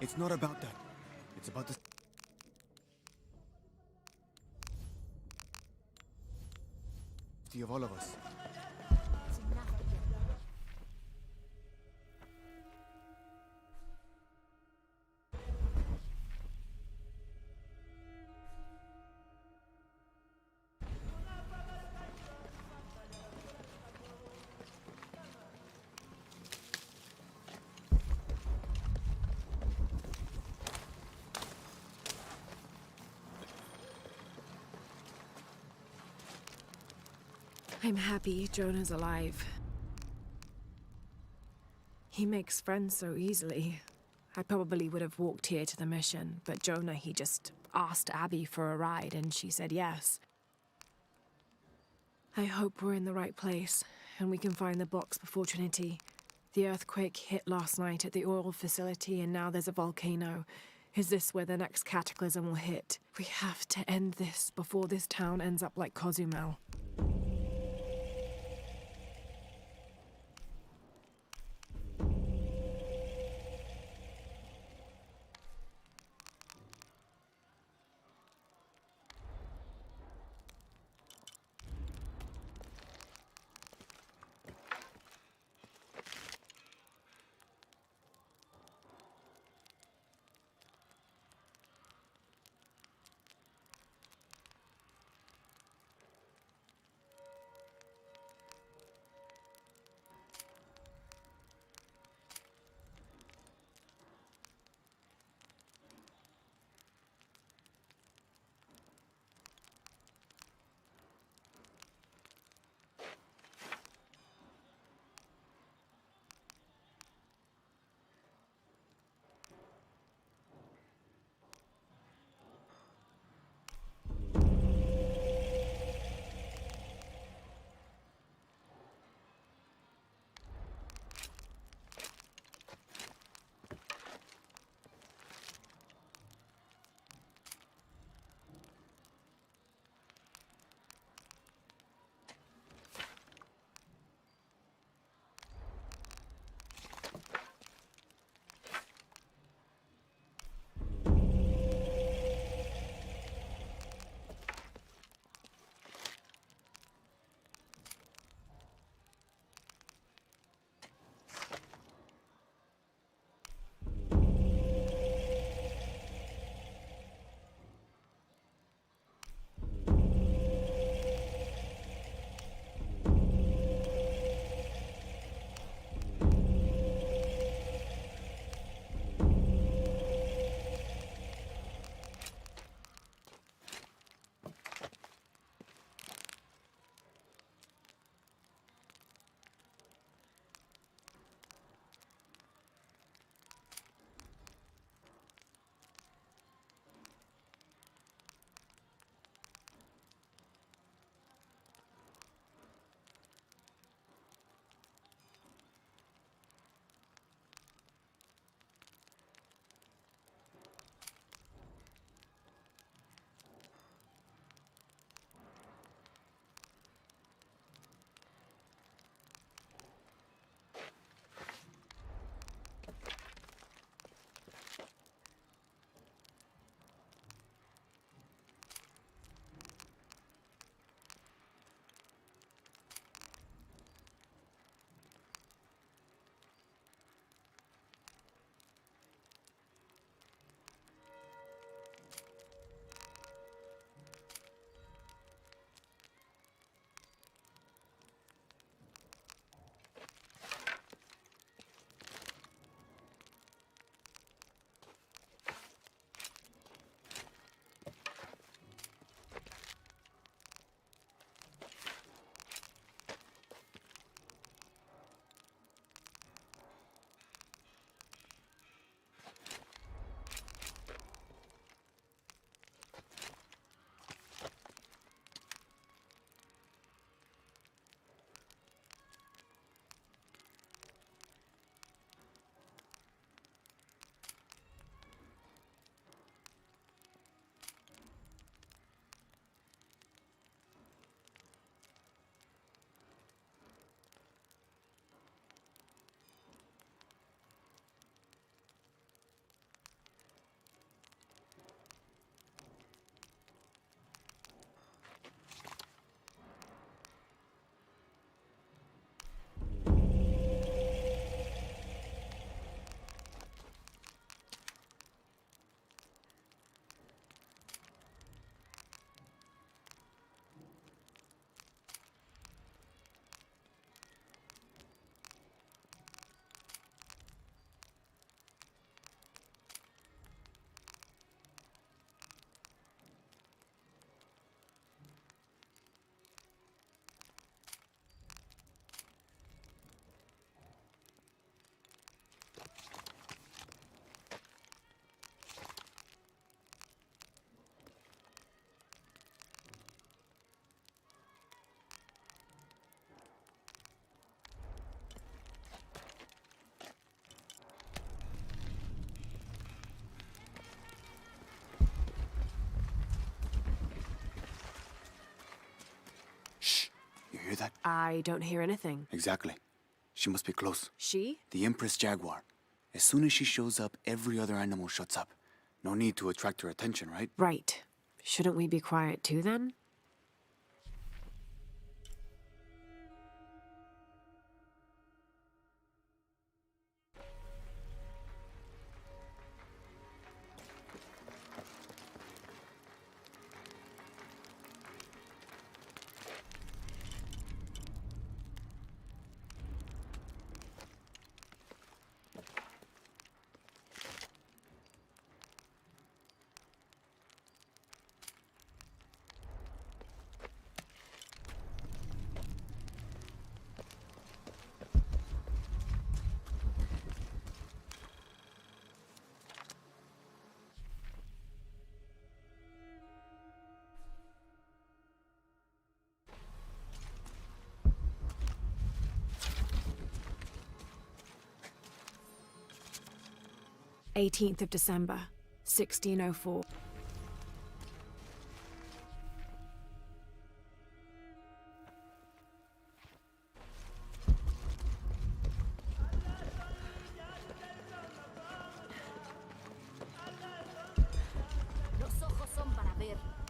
It's not about that. It's about the safety of all of us. I'm happy Jonah's alive. He makes friends so easily. I probably would have walked here to the mission, but Jonah, he just asked Abby for a ride and she said yes. I hope we're in the right place and we can find the box before Trinity. The earthquake hit last night at the oil facility and now there's a volcano. Is this where the next cataclysm will hit? We have to end this before this town ends up like Cozumel. that? I don't hear anything. Exactly. She must be close. She? The Empress Jaguar. As soon as she shows up, every other animal shuts up. No need to attract her attention, right? Right. Shouldn't we be quiet too then? th of December, 1604.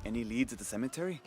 Any leads at the cemetery?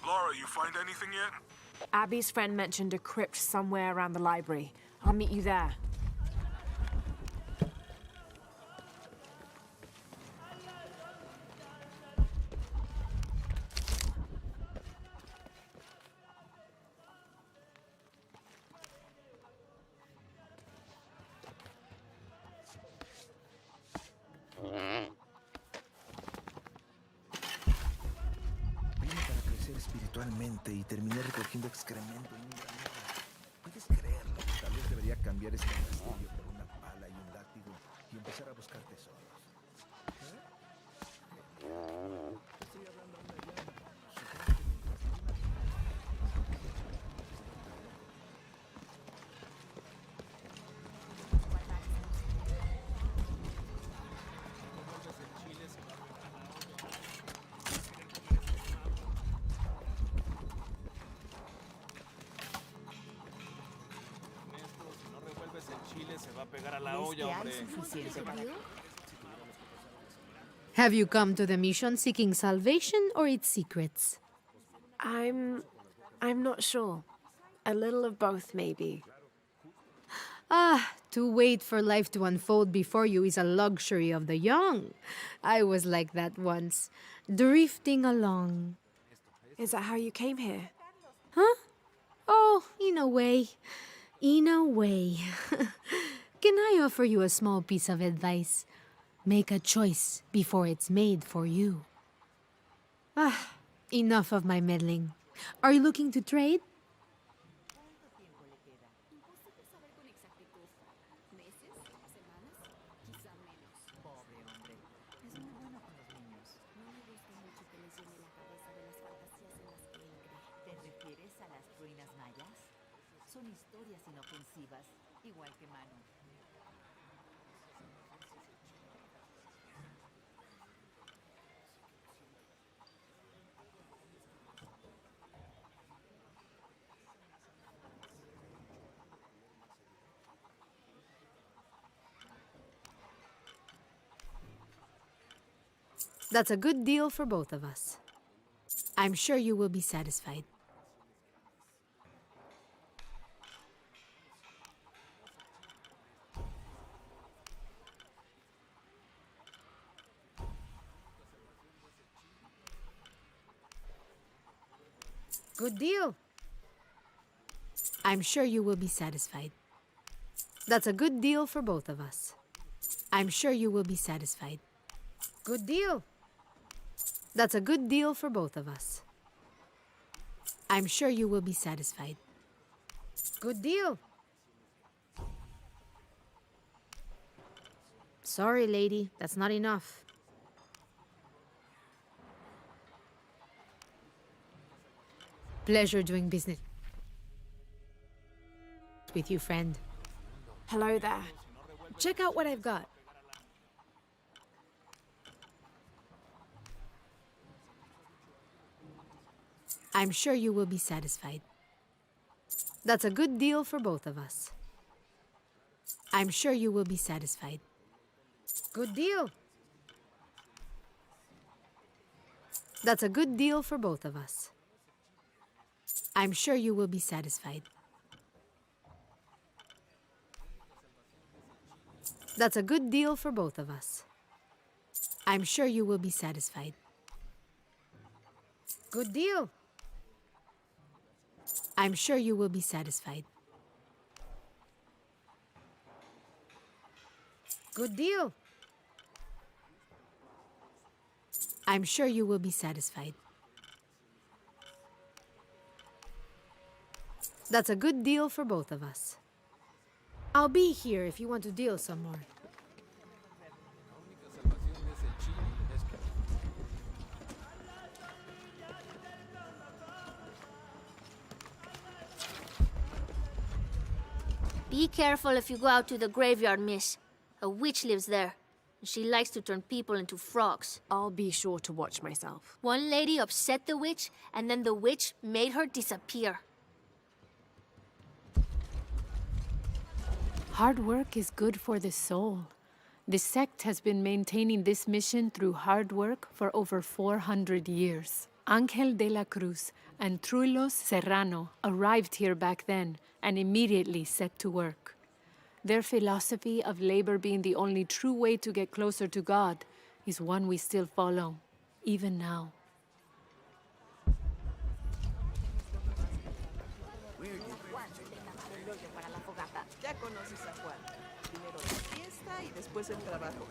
Laura, you find anything yet? Abby's friend mentioned a crypt somewhere around the library. I'll meet you there. Vine para crecer espiritualmente y terminé recogiendo excremento en un granero. ¿Puedes creerlo? Tal vez debería cambiar este castillo por una pala y un látigo y empezar a buscar tesoros. Estoy hablando a una llama. Have you come to the mission seeking salvation or its secrets? I'm not sure. A little of both, maybe. To wait for life to unfold before you is a luxury of the young. I was like that once, drifting along. Is that how you came here? Huh? Oh, in a way. In a way. Can I offer you a small piece of advice? Make a choice before it's made for you. Enough of my meddling. Are you looking to trade? Son historias inofensivas, igual que Manu. That's a good deal for both of us. I'm sure you will be satisfied. Good deal. I'm sure you will be satisfied. That's a good deal for both of us. I'm sure you will be satisfied. Good deal. That's a good deal for both of us. I'm sure you will be satisfied. Good deal. Sorry, lady, that's not enough. Pleasure doing business with you, friend. Hello there. Check out what I've got. I'm sure you will be satisfied. That's a good deal for both of us. I'm sure you will be satisfied. Good deal. That's a good deal for both of us. I'm sure you will be satisfied. That's a good deal for both of us. I'm sure you will be satisfied. Good deal. I'm sure you will be satisfied. Good deal. I'm sure you will be satisfied. That's a good deal for both of us. I'll be here if you want to deal some more. Be careful if you go out to the graveyard, miss. A witch lives there. She likes to turn people into frogs. I'll be sure to watch myself. One lady upset the witch, and then the witch made her disappear. Hard work is good for the soul. The sect has been maintaining this mission through hard work for over 400 years. Ángel de la Cruz and Truilos Serrano arrived here back then and immediately set to work. Their philosophy of labor being the only true way to get closer to God is one we still follow, even now. Ya conoces a Juan. Primero la fiesta y después el trabajo.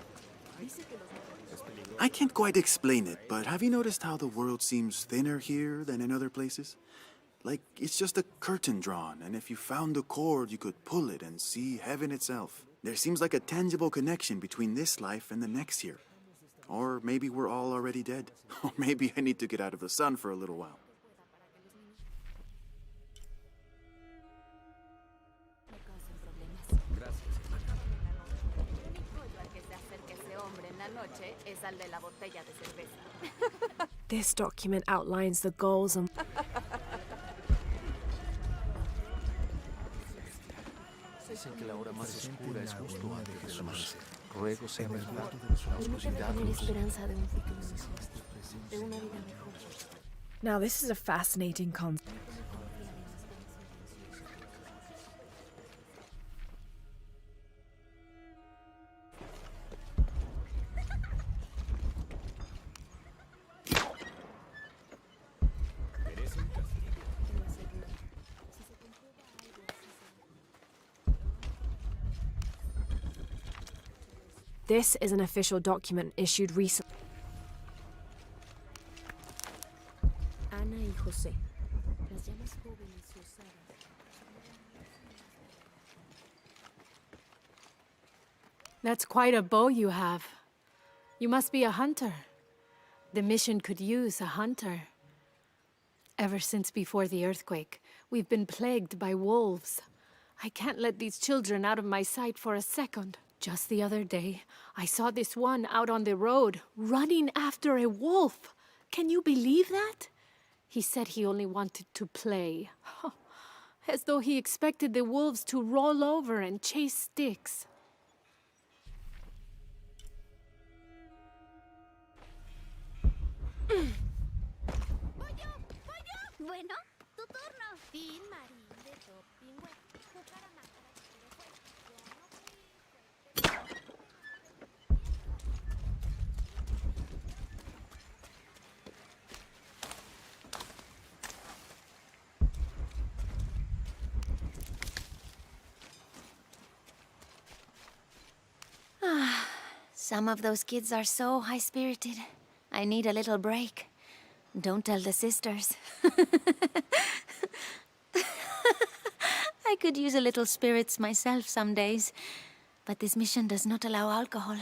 Dice que los I can't quite explain it, but have you noticed how the world seems thinner here than in other places? Like it's just a curtain drawn, and if you found the cord, you could pull it and see heaven itself. There seems like a tangible connection between this life and the next here. Or maybe we're all already dead. Or maybe I need to get out of the sun for a little while. This document outlines the goals and... Dicen que la hora más oscura es justo antes de la muerte. Ruego sea verdad, la oscuridad Tener esperanza de un futuro mejor, de una vida mejor. Now this is a fascinating concept. This is an official document issued recently. Ana y José. Las llamas jóvenes y osadas. That's quite a bow you have. You must be a hunter. The mission could use a hunter. Ever since before the earthquake, we've been plagued by wolves. I can't let these children out of my sight for a second. Just the other day, I saw this one out on the road, running after a wolf. Can you believe that? He said he only wanted to play. As though he expected the wolves to roll over and chase sticks. Some of those kids are so high-spirited. I need a little break. Don't tell the sisters. I could use a little spirits myself some days. But this mission does not allow alcohol.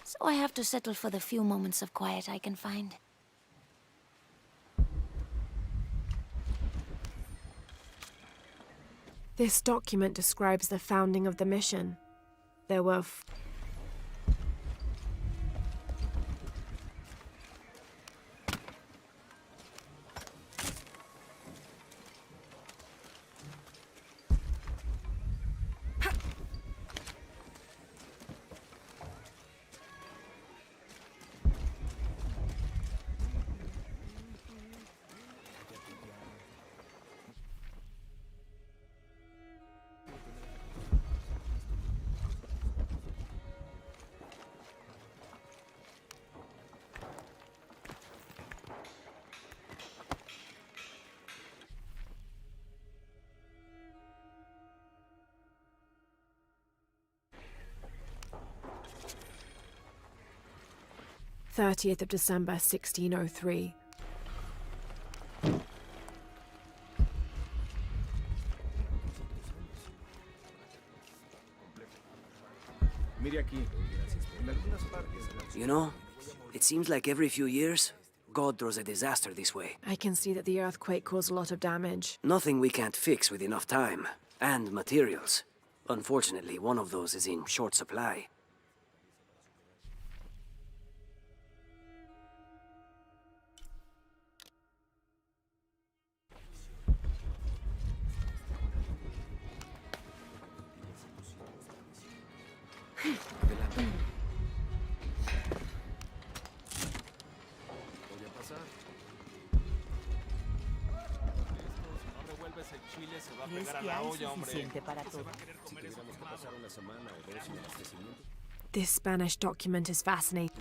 So I have to settle for the few moments of quiet I can find. This document describes the founding of the mission. There were th of December 1603. You know, it seems like every few years, God throws a disaster this way. I can see that the earthquake caused a lot of damage. Nothing we can't fix with enough time. And materials. Unfortunately, one of those is in short supply. ¿Crees que hay suficiente para todos? This Spanish document is fascinating.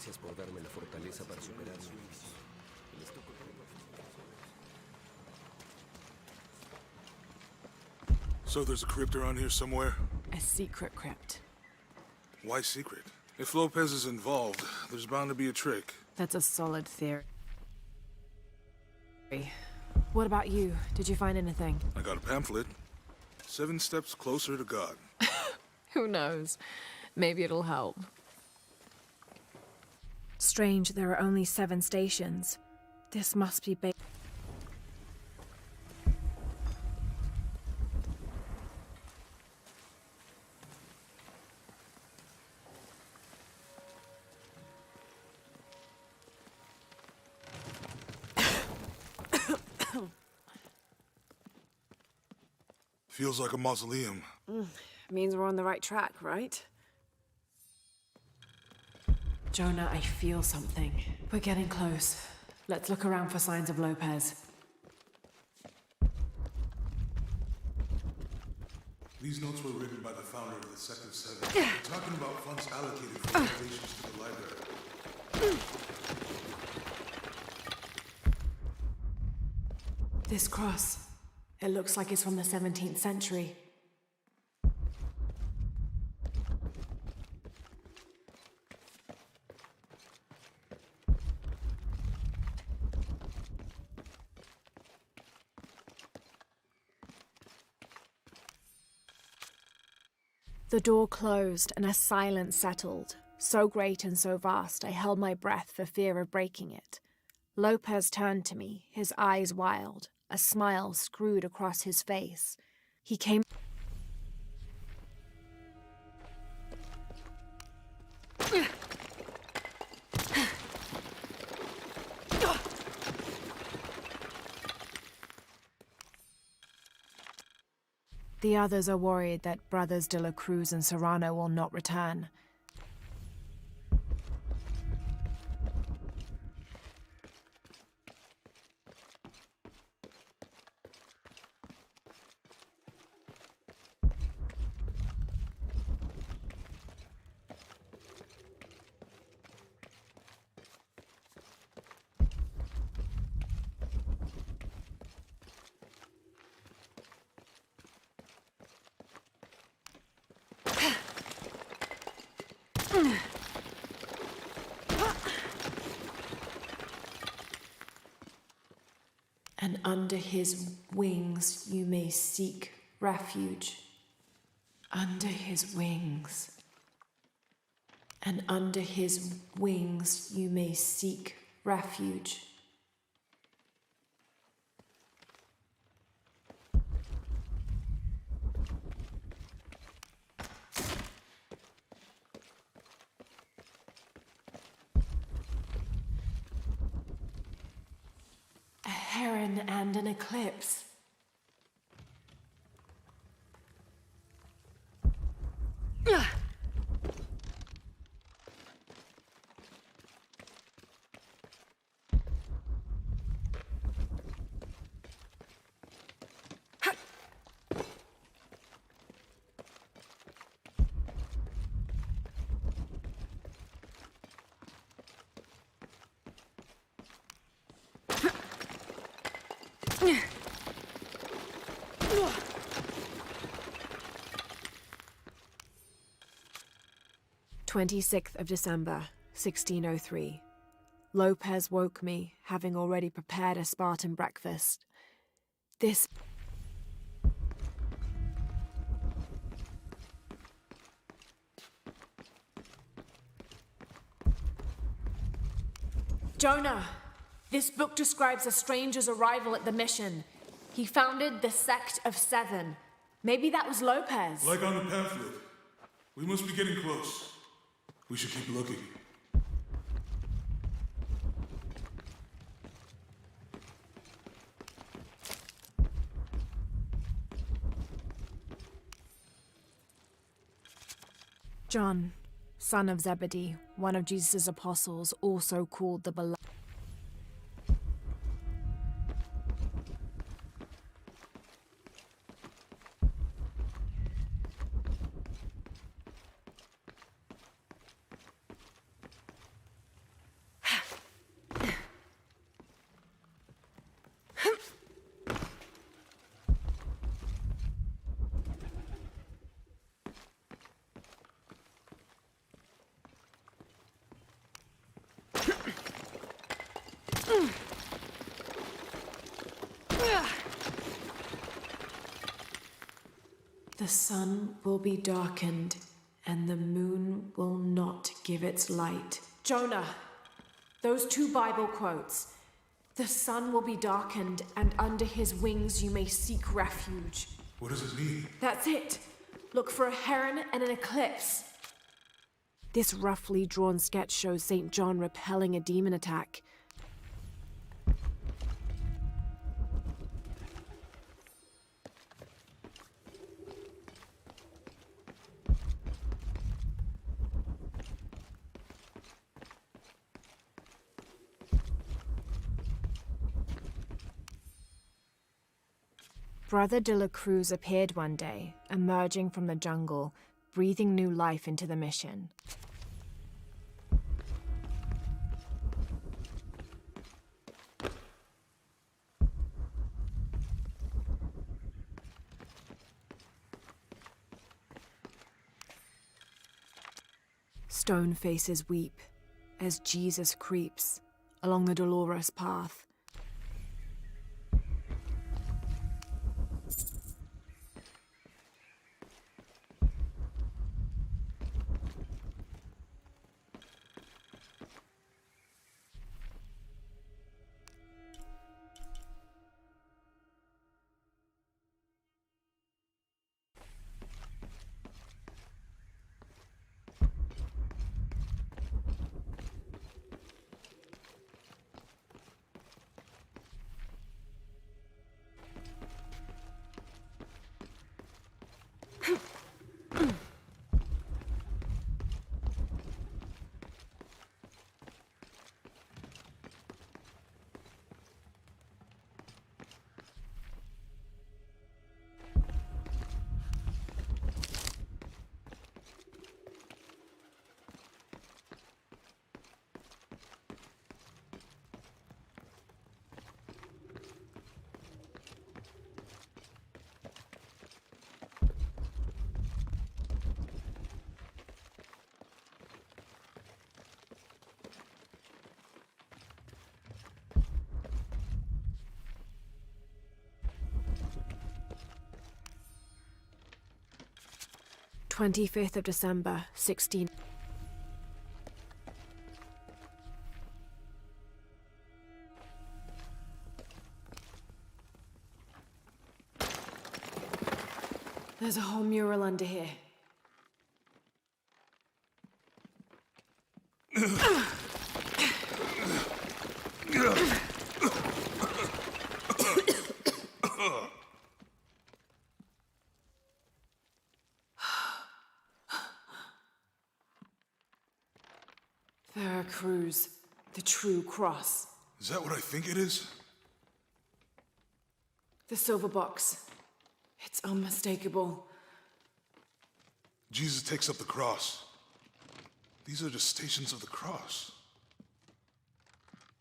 Gracias por darme la fortaleza para superarme. So there's a crypt around here somewhere? A secret crypt. Why secret? If Lopez is involved, there's bound to be a trick. That's a solid theory. What about you? Did you find anything? I got a pamphlet. 7 steps closer to God. Who knows? Maybe it'll help. Strange, there are only 7 stations. This must be Feels like a mausoleum. Means we're on the right track, right? Jonah, I feel something. We're getting close. Let's look around for signs of Lopez. These notes were written by the founder of the Sect of Seven. They're talking about funds allocated for renovations to the library. This cross. It looks like it's from the 17th century. The door closed and a silence settled, so great and so vast I held my breath for fear of breaking it. Lopez turned to me, his eyes wild, a smile screwed across his face. He came... The others are worried that brothers De La Cruz and Serrano will not return. And under his wings you may seek refuge. Under his wings. And under his wings you may seek refuge. A heron and an eclipse. "26th of December, 1603. Lopez woke me, having already prepared a Spartan breakfast. This... Jonah! This book describes a stranger's arrival at the mission. He founded the Sect of Seven. Maybe that was Lopez. Like on the pamphlet. We must be getting close. We should keep looking. John, son of Zebedee, one of Jesus' apostles, also called the Beloved. The sun will be darkened, and the moon will not give its light. Jonah, those 2 Bible quotes. The sun will be darkened, and under his wings you may seek refuge. What does it mean? That's it. Look for a heron and an eclipse. This roughly drawn sketch shows St. John repelling a demon attack. Brother de la Cruz appeared one day, emerging from the jungle, breathing new life into the mission. Stone faces weep as Jesus creeps along the dolorous path. "25th of December, 16... There's a whole mural under here. Veracruz, the true cross. Is that what I think it is? The silver box. It's unmistakable. Jesus takes up the cross. These are just stations of the cross.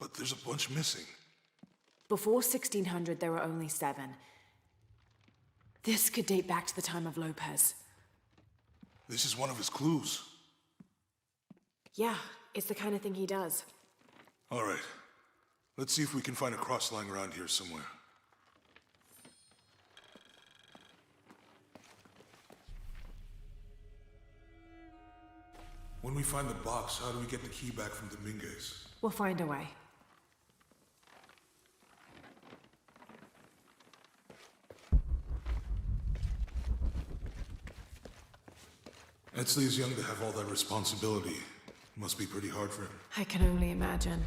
But there's a bunch missing. Before 1600, there were only 7. This could date back to the time of Lopez. This is one of his clues. Yeah, it's the kind of thing he does. All right. Let's see if we can find a cross lying around here somewhere. When we find the box, how do we get the key back from Dominguez? We'll find a way. Etzley's young to have all that responsibility. Must be pretty hard for him. I can only imagine.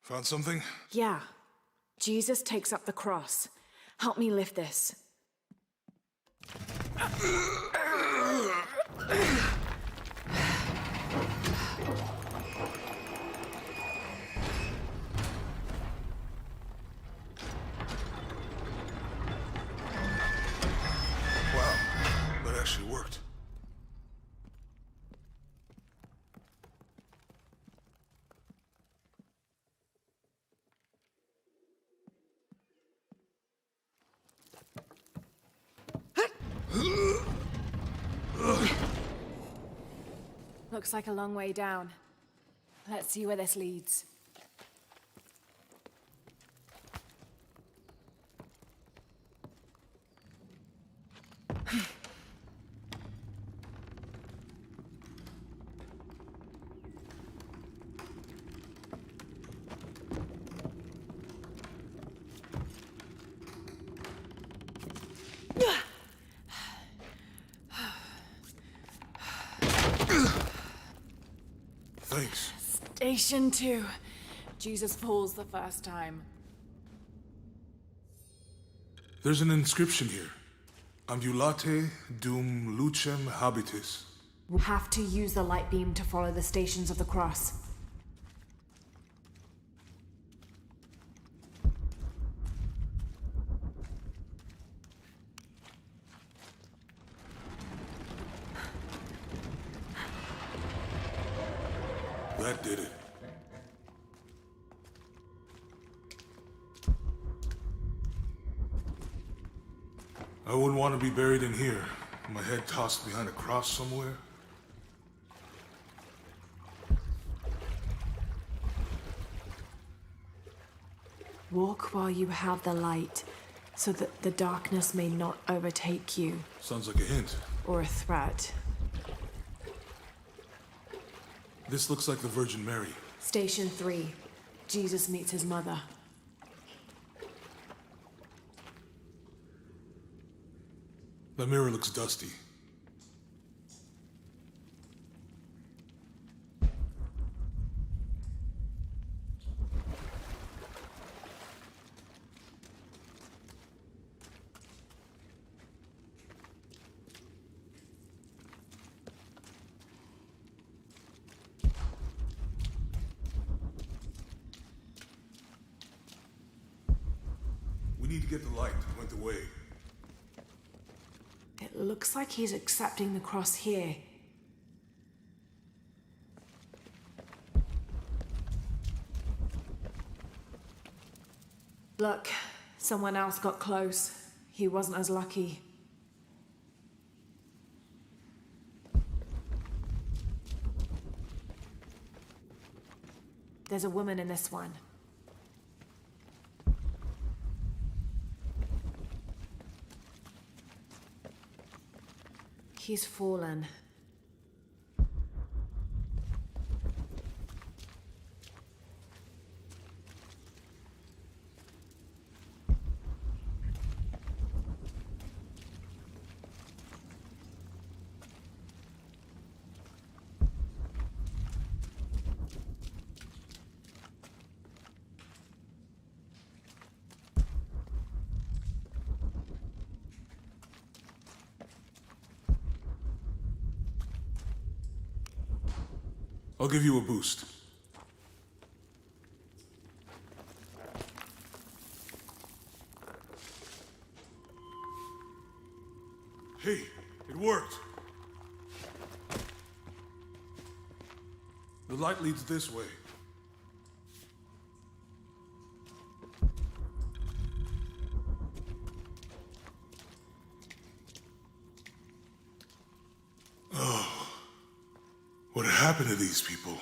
Found something? Yeah. Jesus takes up the cross. Help me lift this. Wow, that actually worked. Looks like a long way down. Let's see where this leads. Thanks. Station 2. Jesus falls the first time. There's an inscription here. Ambulate dum lucem habitis. We'll have to use the light beam to follow the stations of the cross. That did it. I wouldn't want to be buried in here. My head tossed behind a cross somewhere. Walk while you have the light, so that the darkness may not overtake you, Sounds like a hint. or a threat. This looks like the Virgin Mary. Station 3. Jesus meets his mother. The mirror looks dusty. We need to get the light that went away. It looks like he's accepting the cross here. Look, someone else got close. He wasn't as lucky. There's a woman in this one. He's fallen. I'll give you a boost. Hey, it worked. The light leads this way. What happened to these people?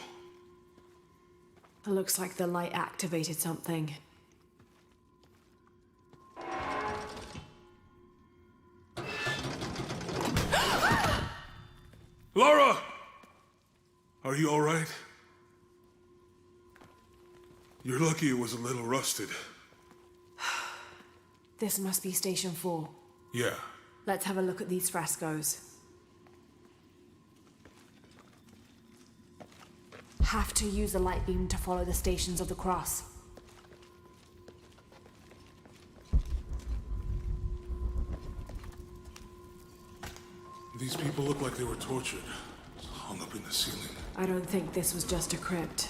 It looks like the light activated something. Laura! Are you all right? You're lucky it was a little rusted. This must be Station 4. Yeah. Let's have a look at these frescoes. Have to use the light beam to follow the stations of the cross. These people look like they were tortured. Hung up in the ceiling. I don't think this was just a crypt.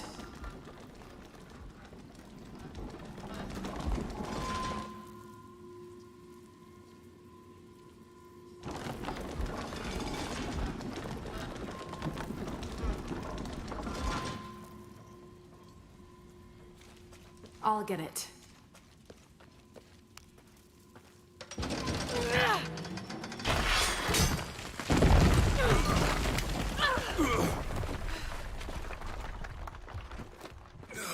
I'll get it.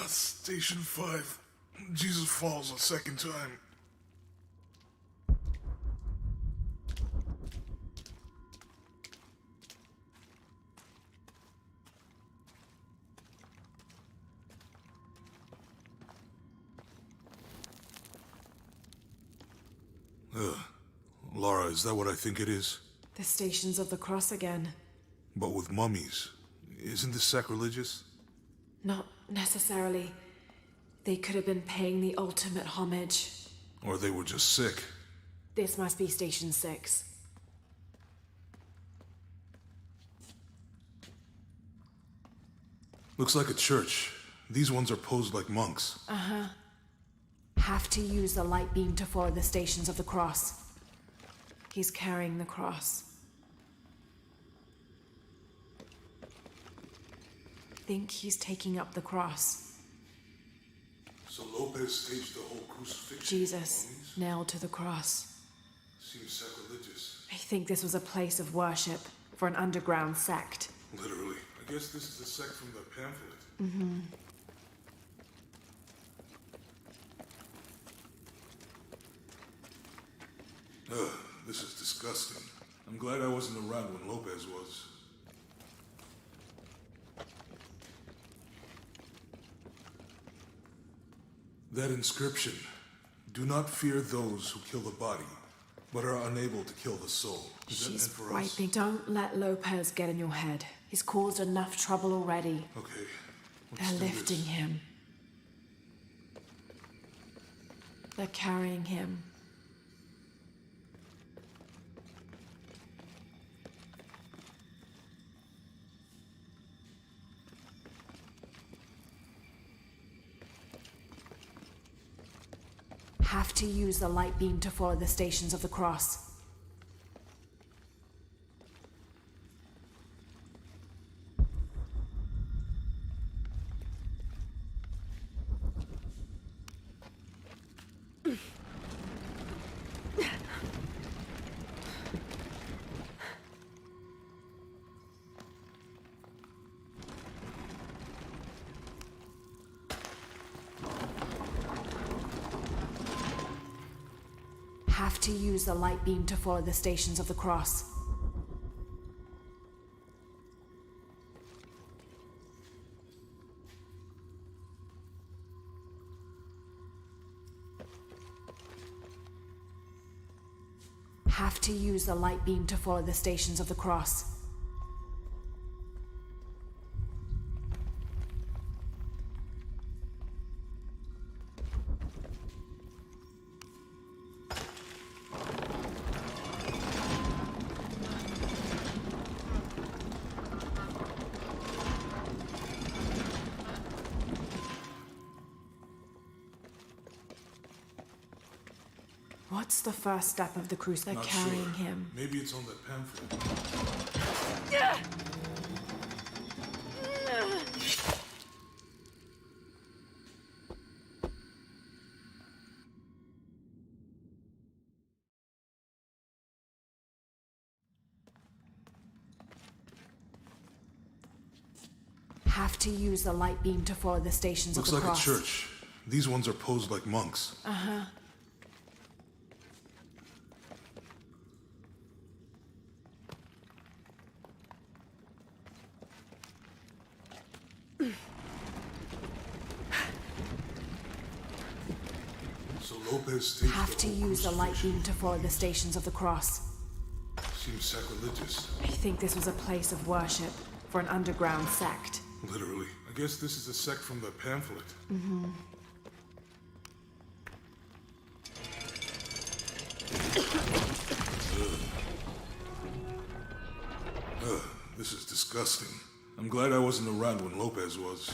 Station 5. Jesus falls a second time. Lara, is that what I think it is? The Stations of the Cross again. But with mummies. Isn't this sacrilegious? Not necessarily. They could have been paying the ultimate homage. Or they were just sick. This must be Station 6. Looks like a church. These ones are posed like monks. Have to use the light beam to follow the Stations of the Cross. He's carrying the cross. Think he's taking up the cross. So Lopez staged the whole crucifixion? Jesus, Mummies? nailed to the cross. Seems sacrilegious. I think this was a place of worship for an underground sect. Literally. I guess this is a sect from the pamphlet. This is disgusting. I'm glad I wasn't around when Lopez was. That inscription. Do not fear those who kill the body, but are unable to kill the soul. Is that meant She's for right. us? Don't let Lopez get in your head. He's caused enough trouble already. Okay. They're Let's do lifting this. him. They're carrying him. Have to use the light beam to follow the Stations of the Cross. Have to use the light beam to follow the Stations of the Cross. Have to use the light beam to follow the Stations of the Cross. What's the first step of the cruise? They're Not carrying sure. him. Maybe it's on that pamphlet. Have to use the light beam to follow the Stations Looks of the like a Cross. church. These ones are posed like monks. So Lopez staged Have to the whole use the light crucifixion. beam to follow the Stations of the Cross. Seems sacrilegious. I think this was a place of worship for an underground sect. Literally. I guess this is a sect from the pamphlet. This is disgusting. I'm glad I wasn't around when Lopez was.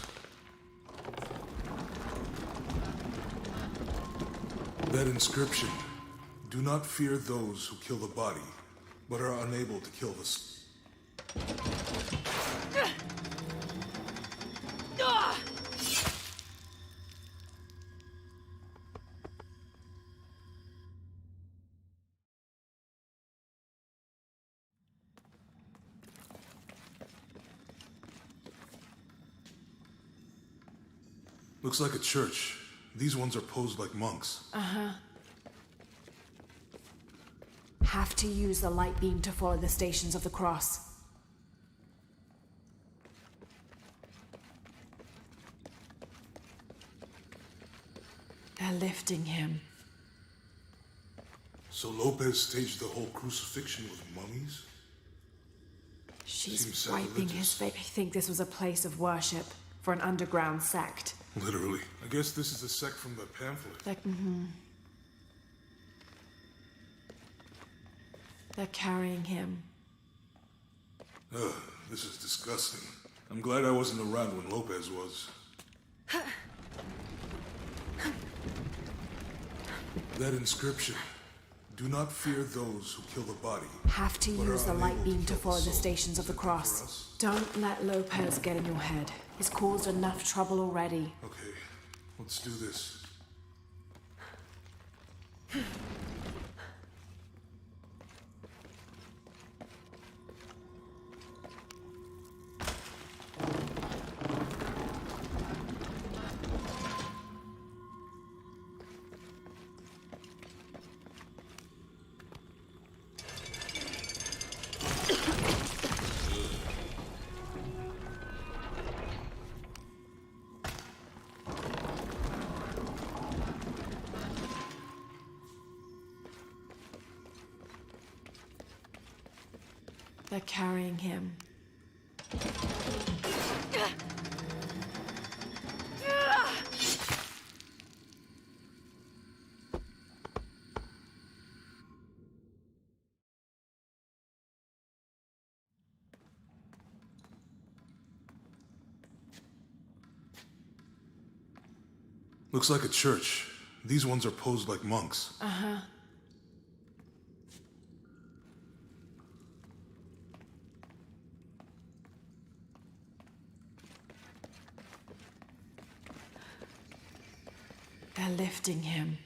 That inscription. Do not fear those who kill the body, but are unable to kill the soul. Looks like a church. These ones are posed like monks. Have to use the light beam to follow the Stations of the Cross. They're lifting him. So Lopez staged the whole crucifixion with mummies? She's Seems wiping his sacrilegious. face. I think this was a place of worship for an underground sect. Literally. I guess this is a sect from the pamphlet. They're carrying him. Ugh, this is disgusting. I'm glad I wasn't around when Lopez was. That inscription. Do not fear those who kill the body. Have to but are use the light unable to beam to kill the follow the soul. stations of Is the it meant for cross. us? Don't let Lopez get in your head. He's caused enough trouble already. Okay, let's do this. They're carrying him. Looks like a church. These ones are posed like monks. They're lifting him.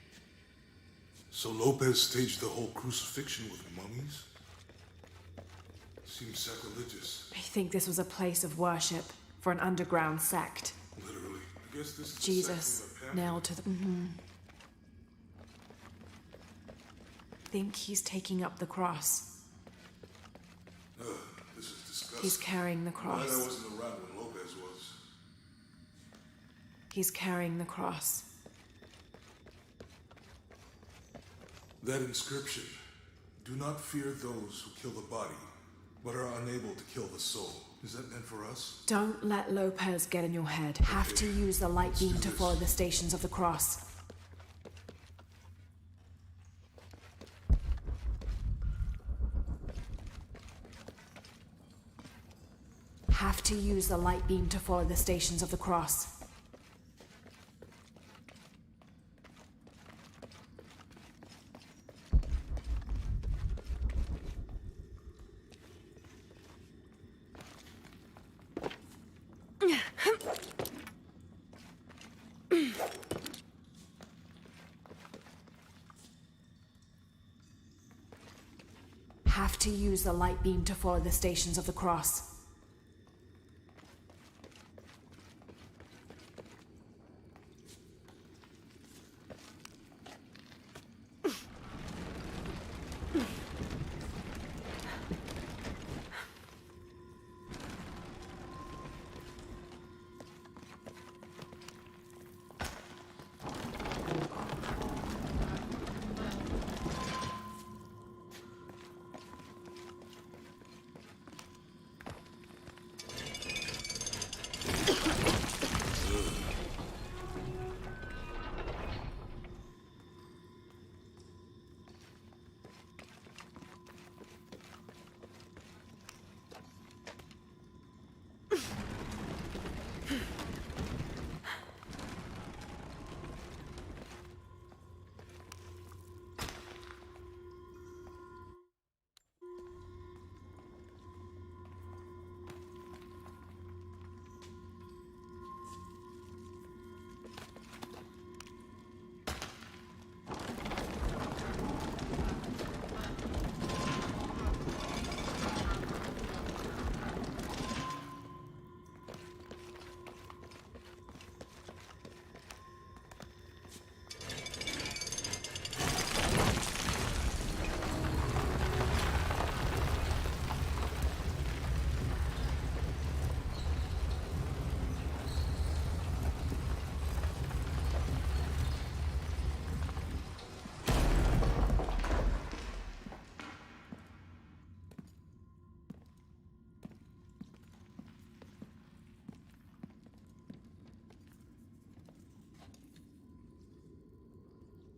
So Lopez staged the whole crucifixion with mummies? Seems sacrilegious. I think this was a place of worship for an underground sect. Literally. I guess this is Jesus the sect from the nailed to the. Think he's taking up the cross. pamphlet. This is disgusting. He's carrying the I'm glad I cross. wasn't around when Lopez was. He's carrying the cross. That inscription. Do not fear those who kill the body, but are unable to kill the soul. Is that meant for us? Don't let Lopez get in your head. Have to use the light beam to follow the stations of the cross. Have to use the light beam to follow the stations of the cross. Have to use the light beam to follow the stations of the cross.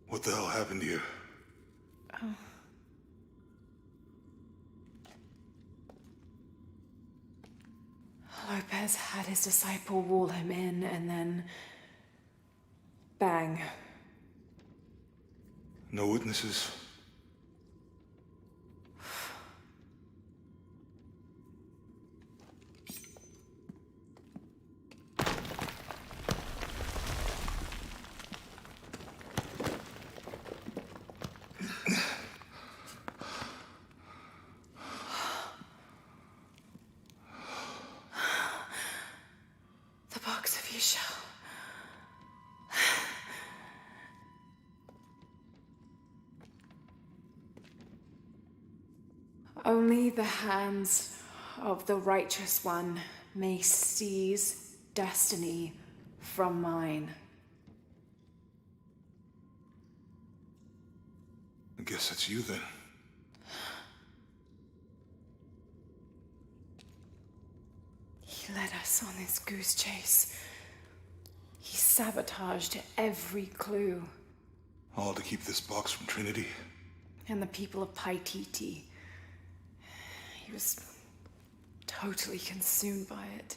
What the hell happened here? Lopez had his disciple wall him in, and then... bang. No witnesses? The box of you shall. Only the hands of the righteous one may seize destiny from mine. I guess it's you then. He led us on this goose chase. He sabotaged every clue. All to keep this box from Trinity? And the people of Paititi. He was totally consumed by it.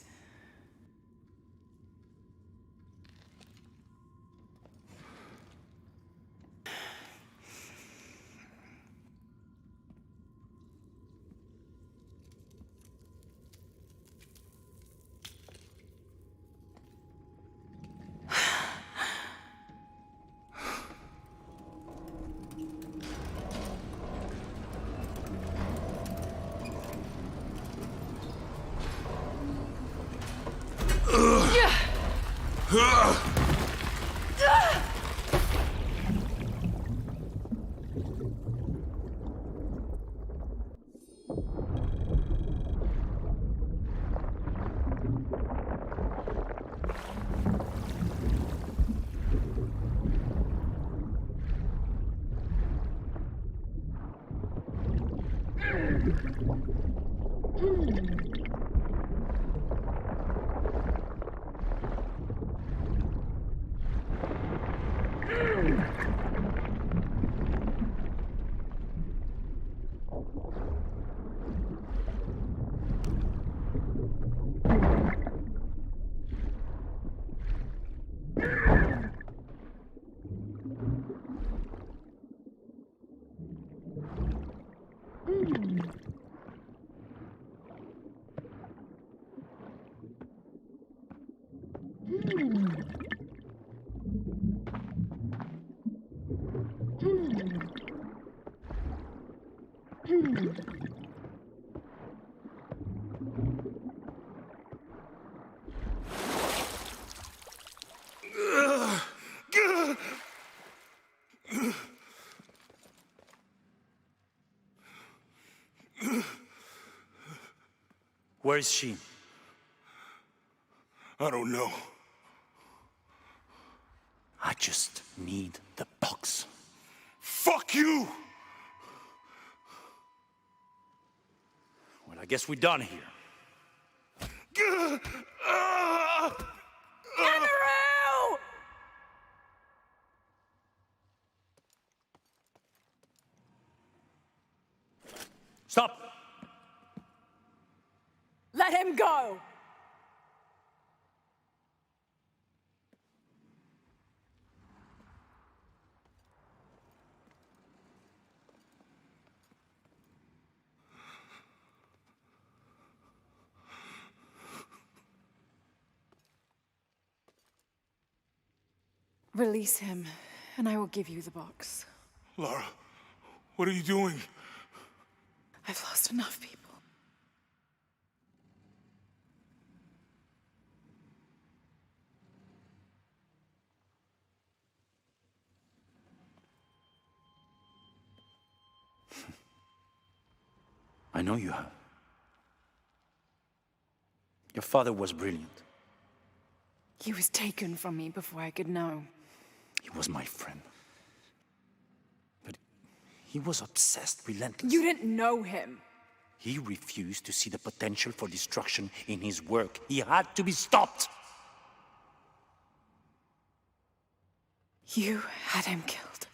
Where is she? I don't know. I just need the box. Fuck you! Well, I guess we're done here. Andrew! Stop! Let him go! Release him, and I will give you the box. Lara, what are you doing? I've lost enough people. I know you have. Your father was brilliant. He was taken from me before I could know. He was my friend. But he was obsessed, relentless. You didn't know him. He refused to see the potential for destruction in his work. He had to be stopped. You had him killed.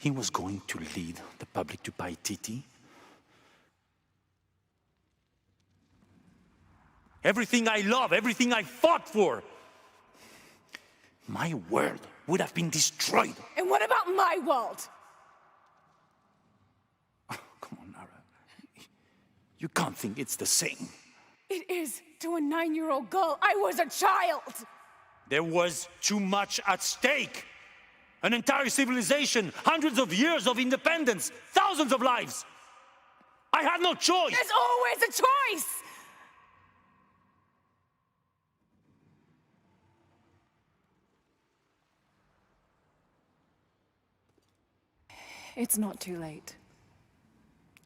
he was going to lead the public to Paititi? Everything I love, everything I fought for. My world would have been destroyed. And what about my world? Oh, come on, Nara. You can't think it's the same. It is to a 9-year-old girl. I was a child. There was too much at stake. An entire civilization, hundreds of years of independence, thousands of lives. I had no choice. There's always a choice. It's not too late.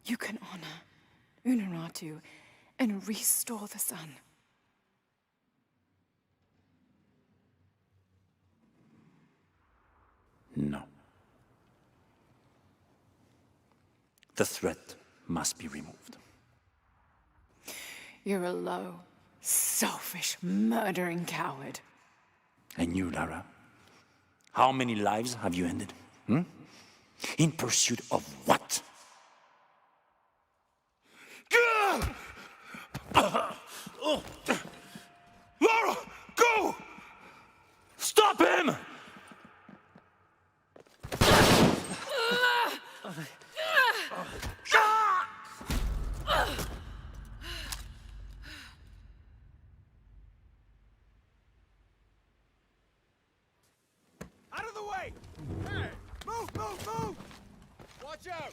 You can honor Unuratu and restore the sun. No. The threat must be removed. You're a low, selfish, murdering coward. And you, Lara? How many lives have you ended? In pursuit of what? Lara, go! Stop him! Out of the way! Hey! Move, move, move! Watch out!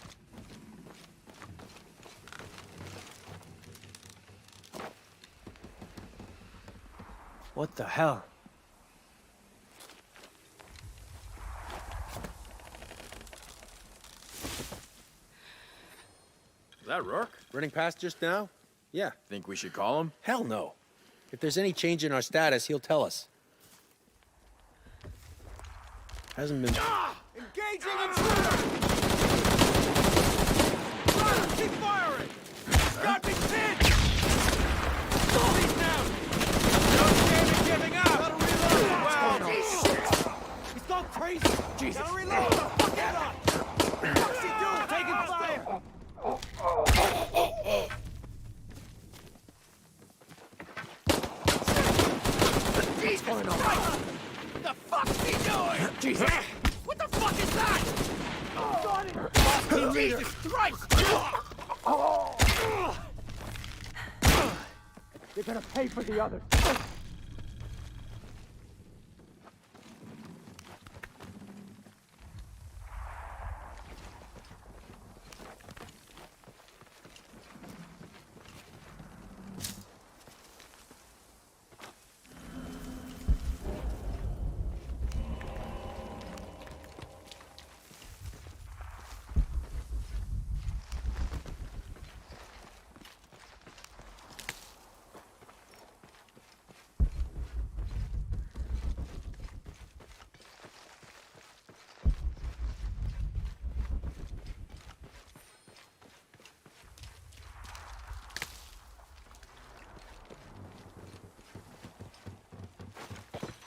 What the hell? Is that Rourke? Running past just now? Yeah. Think we should call him? Hell no. If there's any change in our status, he'll tell us. Hasn't been... Engaging intruder! Lara, keep firing! Got me pinned! He's down! No shame in giving up! Gotta reload! Well, he's gone crazy! Jesus! Gotta reload! Fuck it up! What's he doing? Taking fire! Jesus Christ! What the fuck's he doing? Jesus! What the fuck is that? Oh, Jesus Christ! You're gonna pay for the others.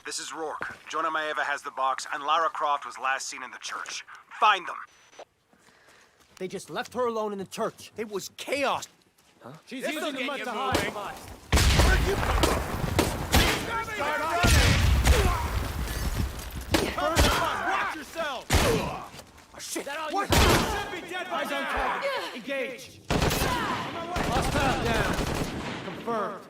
This is Rourke. Jonah Maeva has the box, and Lara Croft was last seen in the church. Find them. They just left her alone in the church. It was chaos. Huh? She's using the mud to moving. hide. Where'd you come from? Start running! Watch yourself! Oh, shit! What? Should be dead by Eyes on now. target. Engage. Hostile down. Confirmed.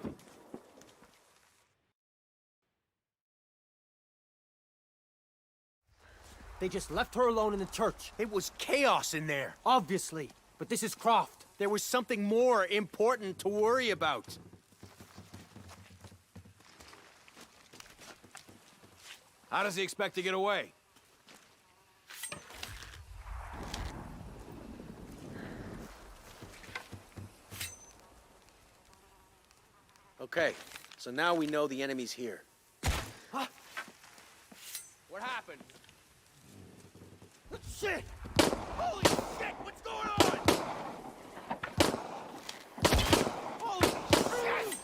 They just left her alone in the church. It was chaos in there. Obviously. But this is Croft. There was something more important to worry about. How does he expect to get away? Okay, so now we know the enemy's here. What happened? Shit! Holy shit! What's going on? Holy shit!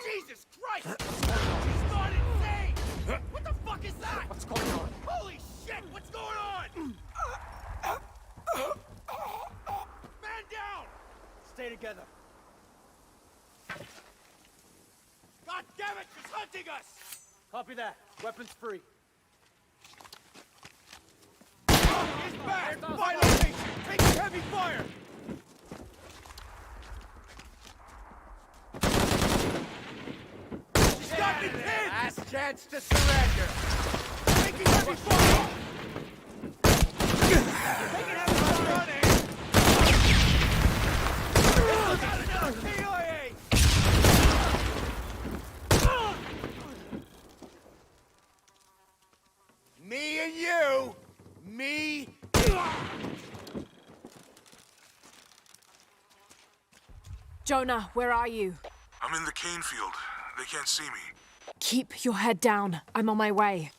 Jesus Christ! She's gone insane! What the fuck is that? What's going on? is hunting us! Copy that. Weapons free. He's back! By location! Taking heavy fire! She's got me pinned! Last chance to surrender. Taking heavy fire! Taking heavy fire! Running! Got another KIA! Me and you! Me! Jonah, where are you? I'm in the cane field. They can't see me. Keep your head down. I'm on my way.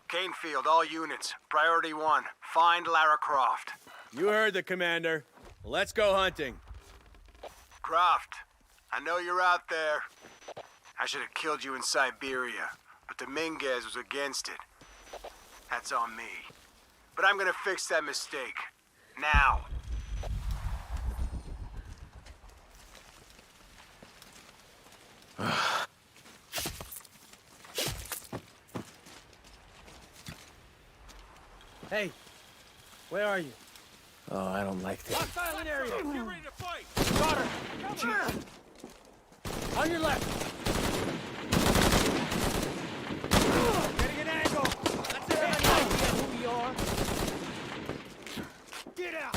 Canefield, all units. Priority 1. Find Lara Croft. You heard the commander. Let's go hunting. Croft, I know you're out there. I should have killed you in Siberia, but Dominguez was against it. That's on me. But I'm gonna fix that mistake. Now. Hey, where are you? Oh, I don't like this. Silent area! Get ready to fight! Got her! On your left! Getting an angle! That's it! I know who you are! Get out!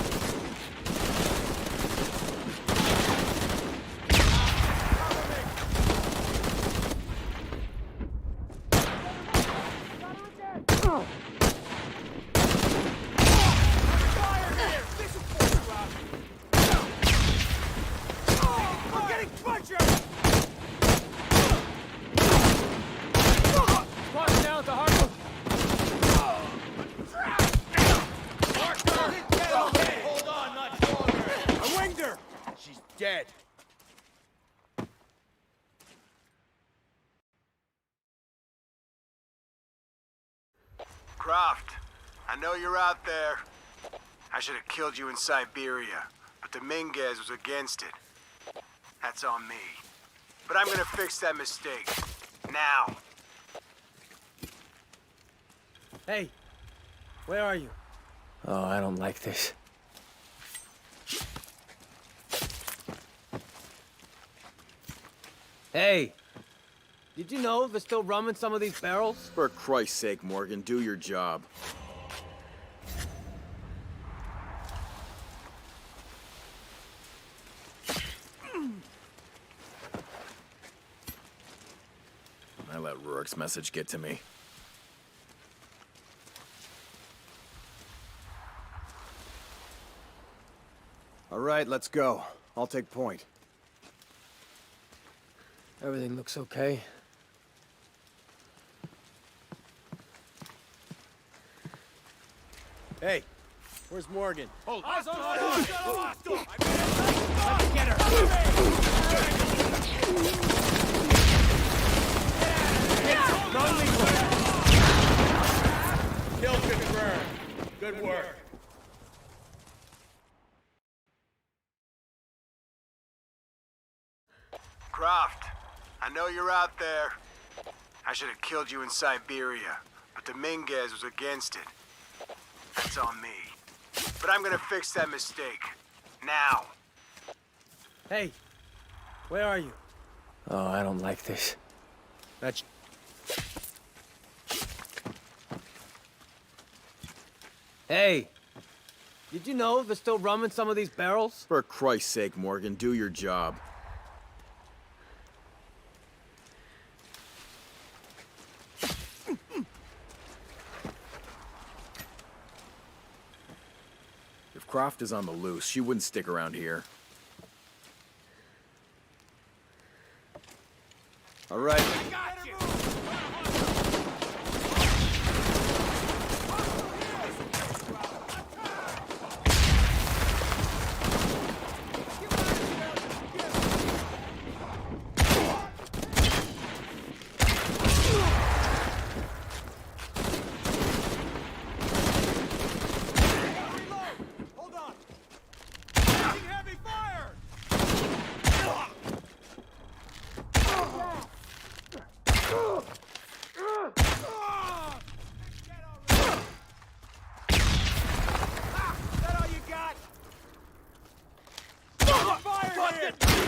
I'm getting butchered! Squad down at the harbor. Hold on much longer! I winged her! She's dead. Croft, I know you're out there. I should have killed you in Siberia, but Dominguez was against it. That's on me. But I'm gonna fix that mistake. Now. Hey, where are you? Oh, I don't like this. Hey, did you know there's still rum in some of these barrels? For Christ's sake, Morgan, do your job. I let Rourke's message get to me. All right, let's go. I'll take point. Everything looks okay. Hey, where's Morgan? Hold on! Hostile! Let's get her! Non-lethal! Good work. Croft, I know you're out there. I should have killed you in Siberia, but Dominguez was against it. That's on me. But I'm gonna fix that mistake. Now. Hey, where are you? Oh, I don't like this. That's... Hey, did you know there's still rum in some of these barrels? For Christ's sake, Morgan, do your job. If Croft is on the loose, she wouldn't stick around here. All right.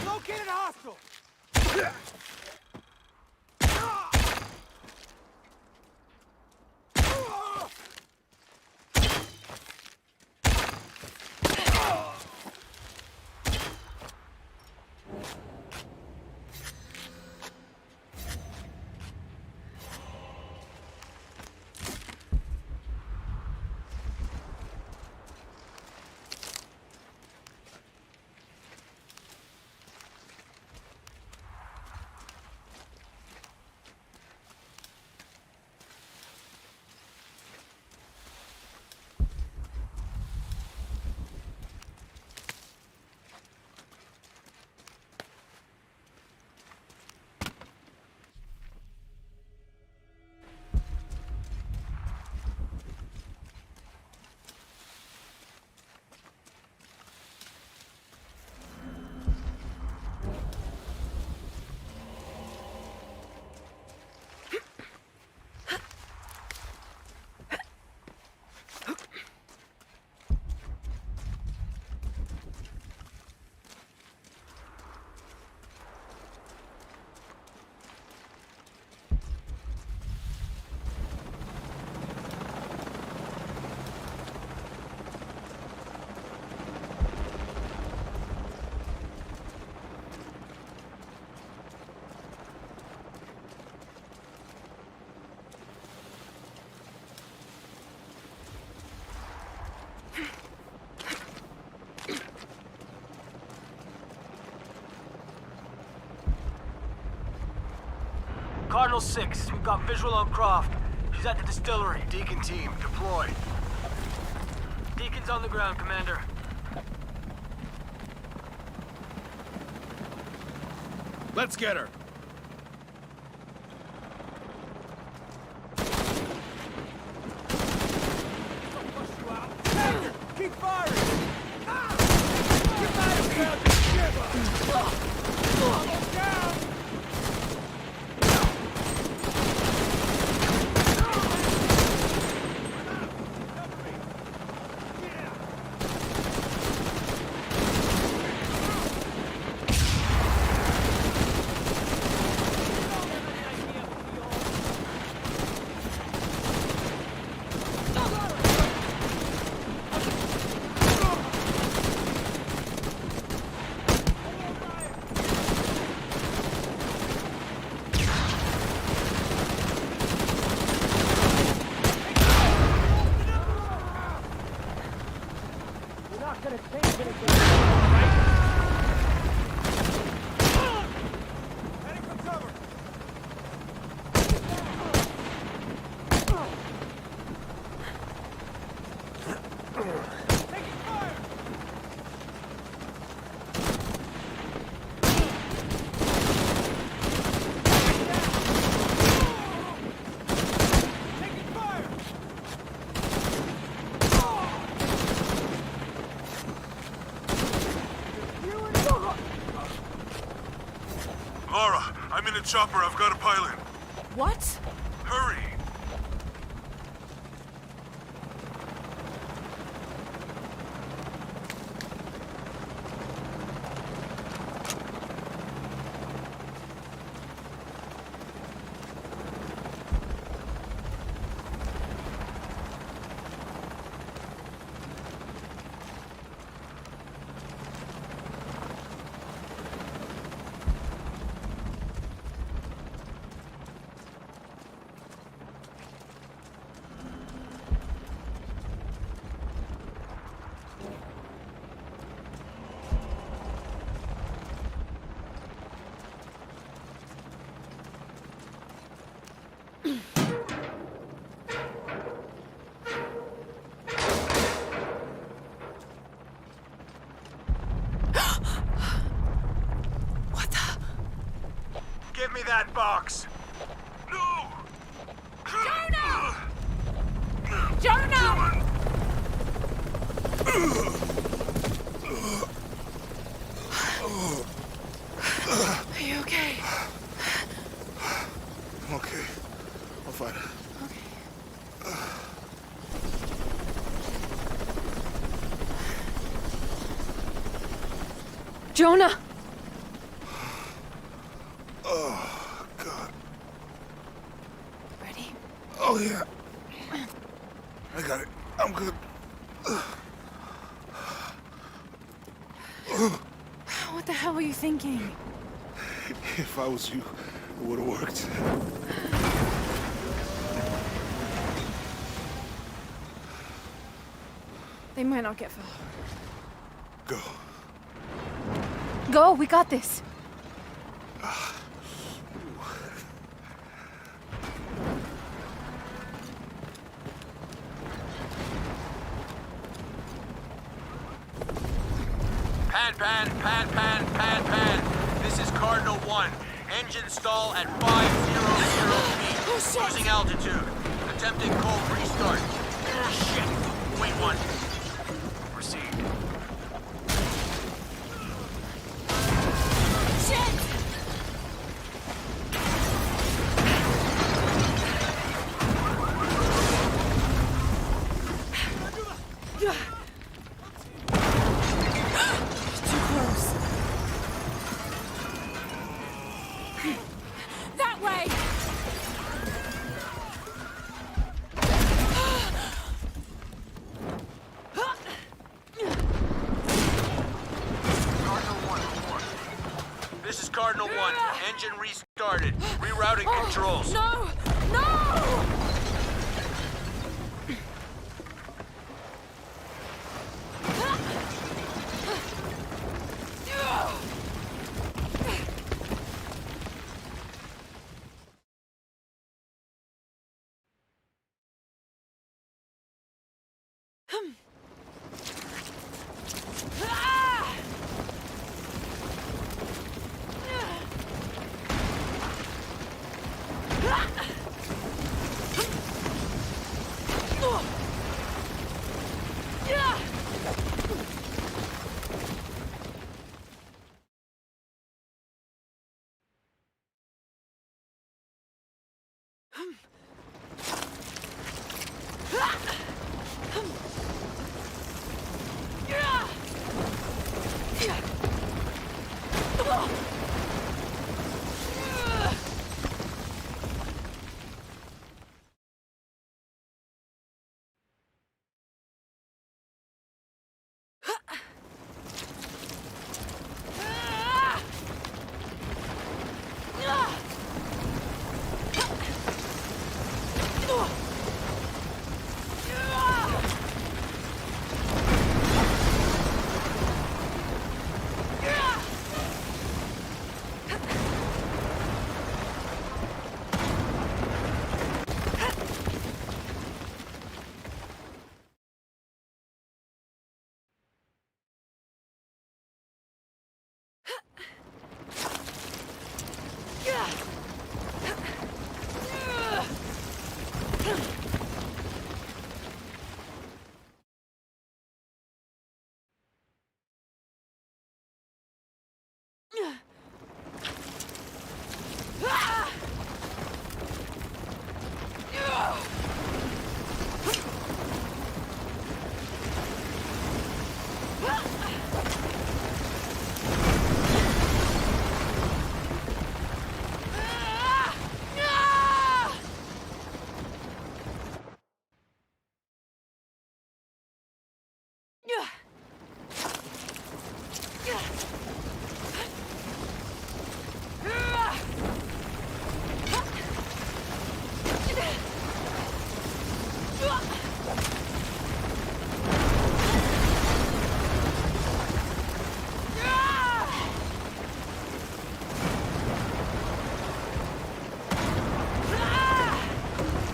Located hostile! Cardinal 6, we've got visual on Croft. She's at the distillery. Deacon team, deploy. Deacon's on the ground, Commander. Let's get her. Keep firing! Get out of here! Almost down! I'm in a chopper. I've got a pilot. What? Hurry! Give me that box! No! Jonah! Jonah! Are you okay? I'm okay. I'll fight it. Jonah! Oh, God. Ready? Oh, yeah. I got it. I'm good. What the hell were you thinking? If I was you, it would have worked. They might not get far. Go. Go, we got this. Pan. This is Cardinal 1. Engine stall at 500 feet. Losing altitude. Attempting cold restart. Shit. Wait one. Proceed. Cardinal 1, engine restarted. Rerouting controls. No! No!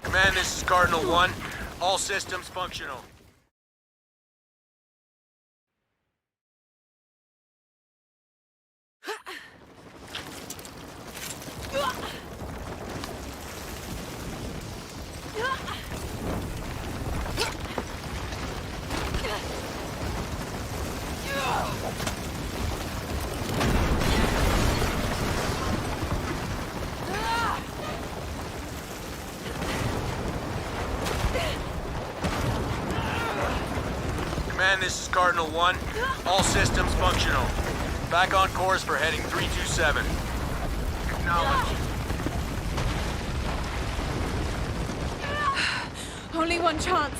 Command, this is Cardinal 1. All systems functional. Command, this is Cardinal 1. All systems functional. Back on course for heading 327. Acknowledge. Only one chance.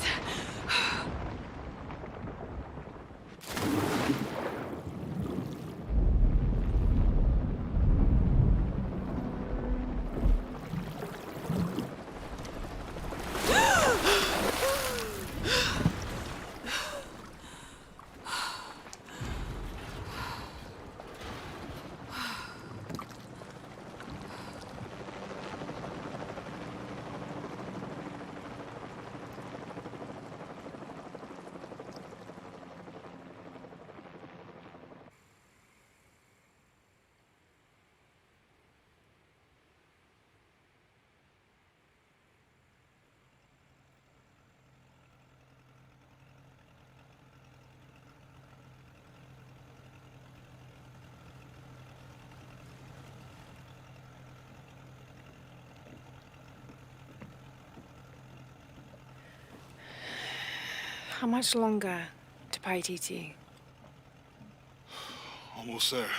How much longer to Paititi? Almost there.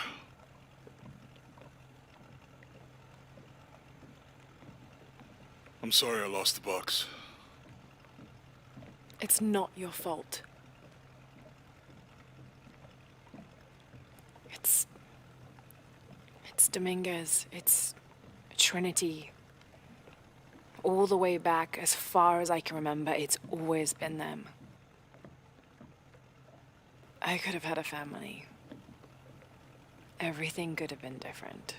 I'm sorry I lost the box. It's not your fault. It's Dominguez. It's Trinity. All the way back, as far as I can remember, it's always been them. I could have had a family. Everything could have been different.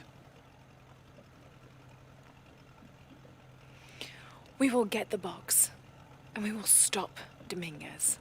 We will get the box, and we will stop Dominguez.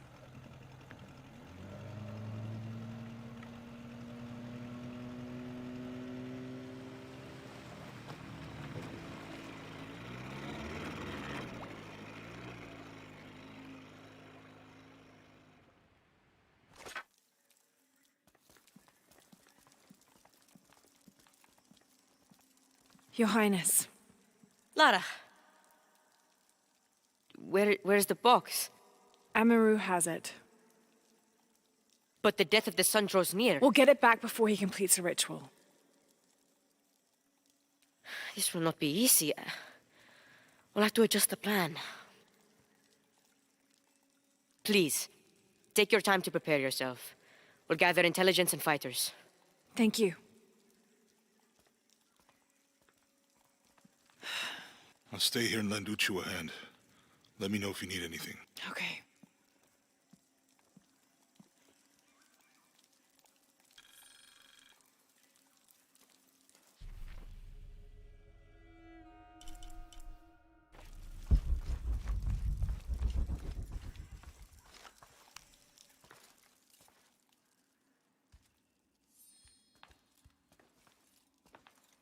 Your Highness. Lara. Where's the box? Amaru has it. But the death of the sun draws near. We'll get it back before he completes the ritual. This will not be easy. We'll have to adjust the plan. Please, take your time to prepare yourself. We'll gather intelligence and fighters. Thank you. I'll stay here and lend Uchu a hand. Let me know if you need anything. Okay.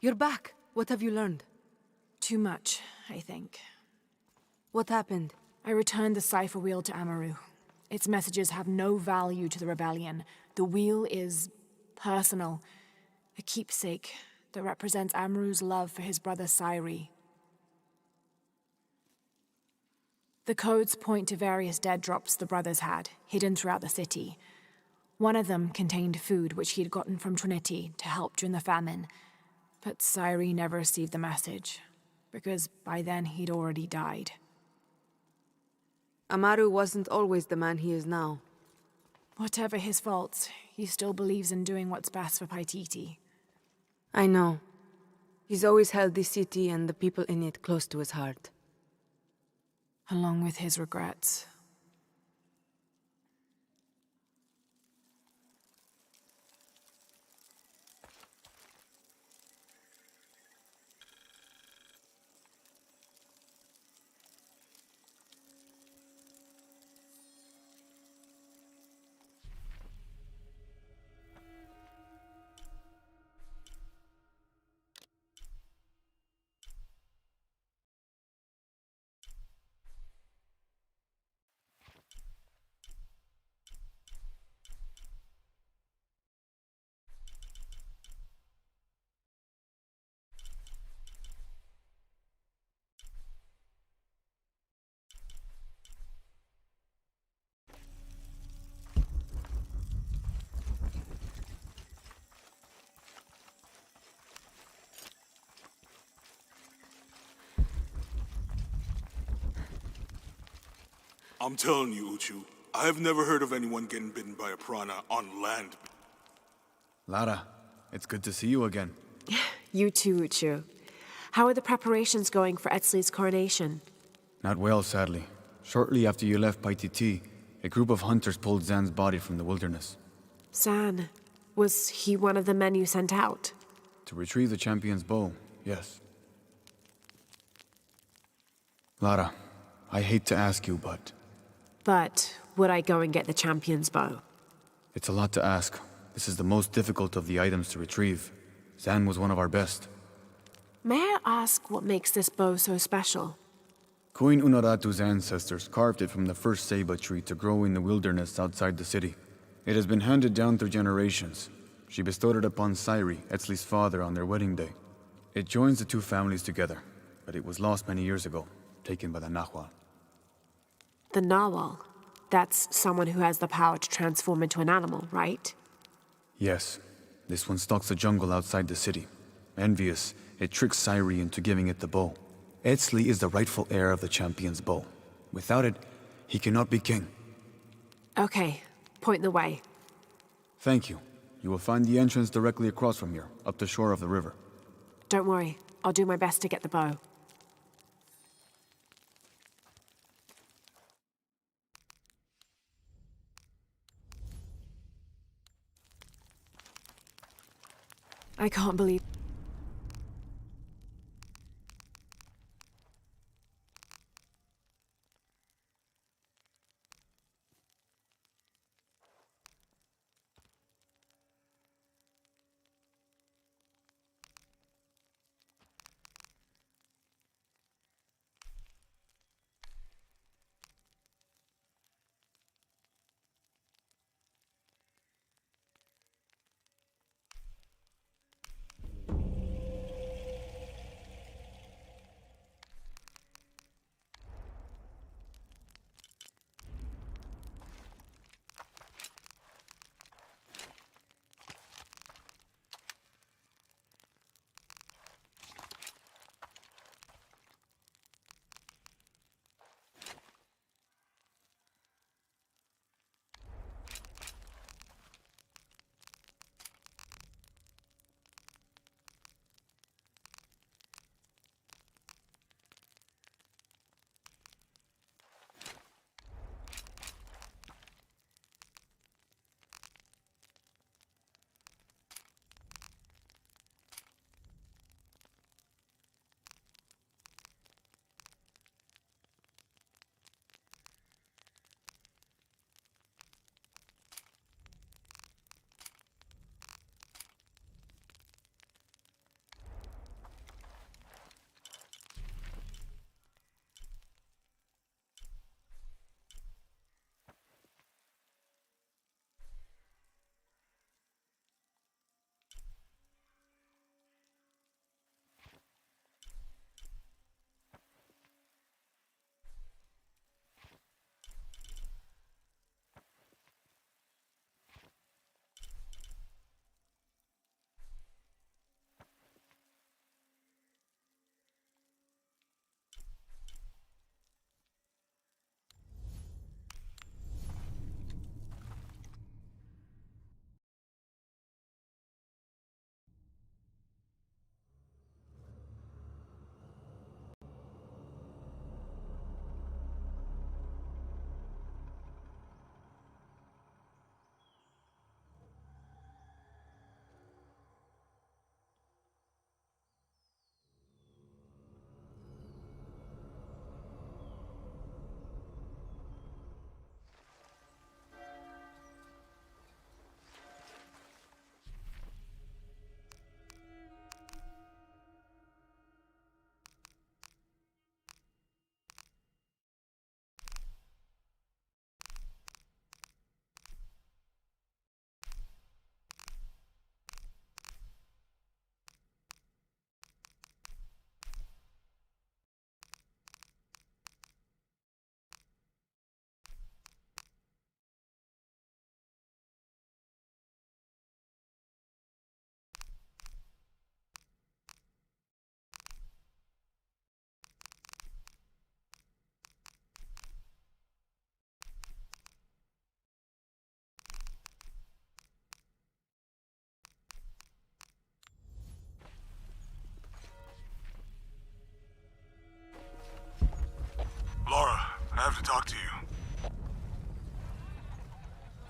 You're back. What have you learned? Too much, I think. What happened? I returned the cipher wheel to Amaru. Its messages have no value to the rebellion. The wheel is personal. A keepsake that represents Amaru's love for his brother Sairi. The codes point to various dead drops the brothers had, hidden throughout the city. One of them contained food which he had gotten from Trinity to help during the famine. But Sairi never received the message, because by then he'd already died. Amaru wasn't always the man he is now. Whatever his faults, he still believes in doing what's best for Paititi. I know. He's always held this city and the people in it close to his heart. along with his regrets. I'm telling you, Uchu, I have never heard of anyone getting bitten by a piranha on land. Lara, it's good to see you again. You too, Uchu. How are the preparations going for Etzli's coronation? Not well, sadly. Shortly after you left Paititi, a group of hunters pulled Zan's body from the wilderness. Zan, was he one of the men you sent out? To retrieve the champion's bow, yes. Lara, I hate to ask you, but But would I go and get the champion's bow? it's a lot to ask. This is the most difficult of the items to retrieve. Zan was one of our best. May I ask what makes this bow so special? Queen Unaratu's ancestors carved it from the first ceiba tree to grow in the wilderness outside the city. It has been handed down through generations. She bestowed it upon Sairi, Etzli's father, on their wedding day. It joins the two families together, but it was lost many years ago, taken by the Nahual. The Narwhal. That's someone who has the power to transform into an animal, right? Yes, this one stalks the jungle outside the city. Envious, it tricks Sairi into giving it the bow. Etzli is the rightful heir of the champion's bow. Without it, he cannot be king. Okay, point the way. Thank you. You will find the entrance directly across from here, up the shore of the river. Don't worry, I'll do my best to get the bow. I can't believe...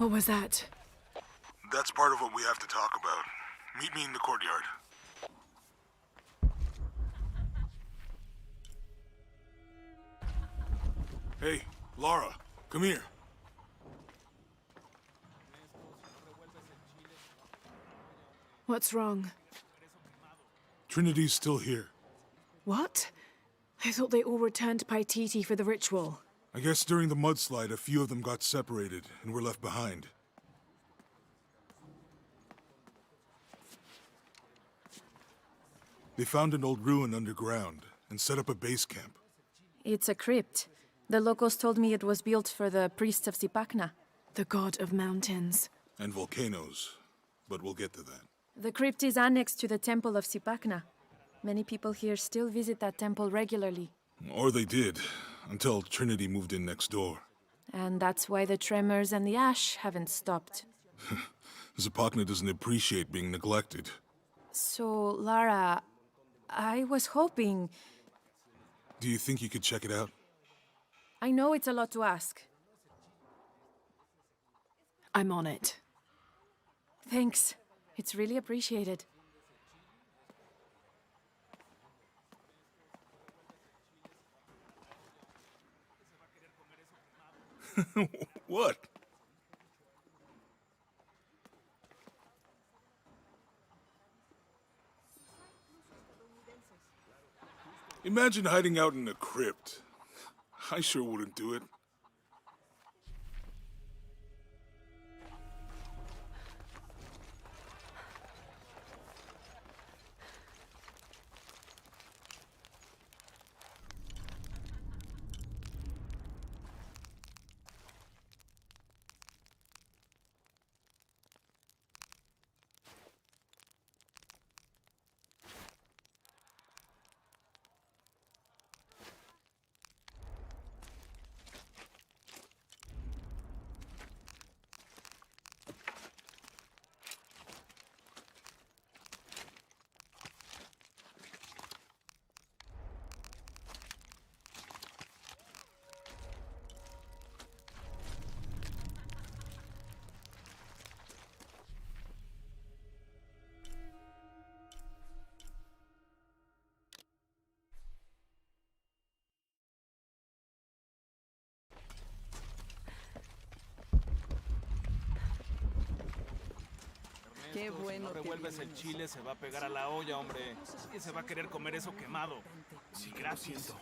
What was that? That's part of what we have to talk about. Meet me in the courtyard. Hey, Lara, come here. What's wrong? Trinity's still here. What? I thought they all returned to Paititi for the ritual. I guess during the mudslide, a few of them got separated and were left behind. They found an old ruin underground and set up a base camp. It's a crypt. The locals told me it was built for the priests of Zipacna. The god of mountains. And volcanoes, but we'll get to that. The crypt is annexed to the temple of Zipacna. Many people here still visit that temple regularly. Or they did, until Trinity moved in next door. And that's why the tremors and the ash haven't stopped. Zipacna doesn't appreciate being neglected. So, Lara, I was hoping... Do you think you could check it out? I know it's a lot to ask. I'm on it. Thanks. It's really appreciated. What? Imagine hiding out in a crypt. I sure wouldn't do it. Qué bueno. Revuelves el chile, se va a pegar a la olla, hombre. Y se va a querer comer eso quemado. Sí, gracias.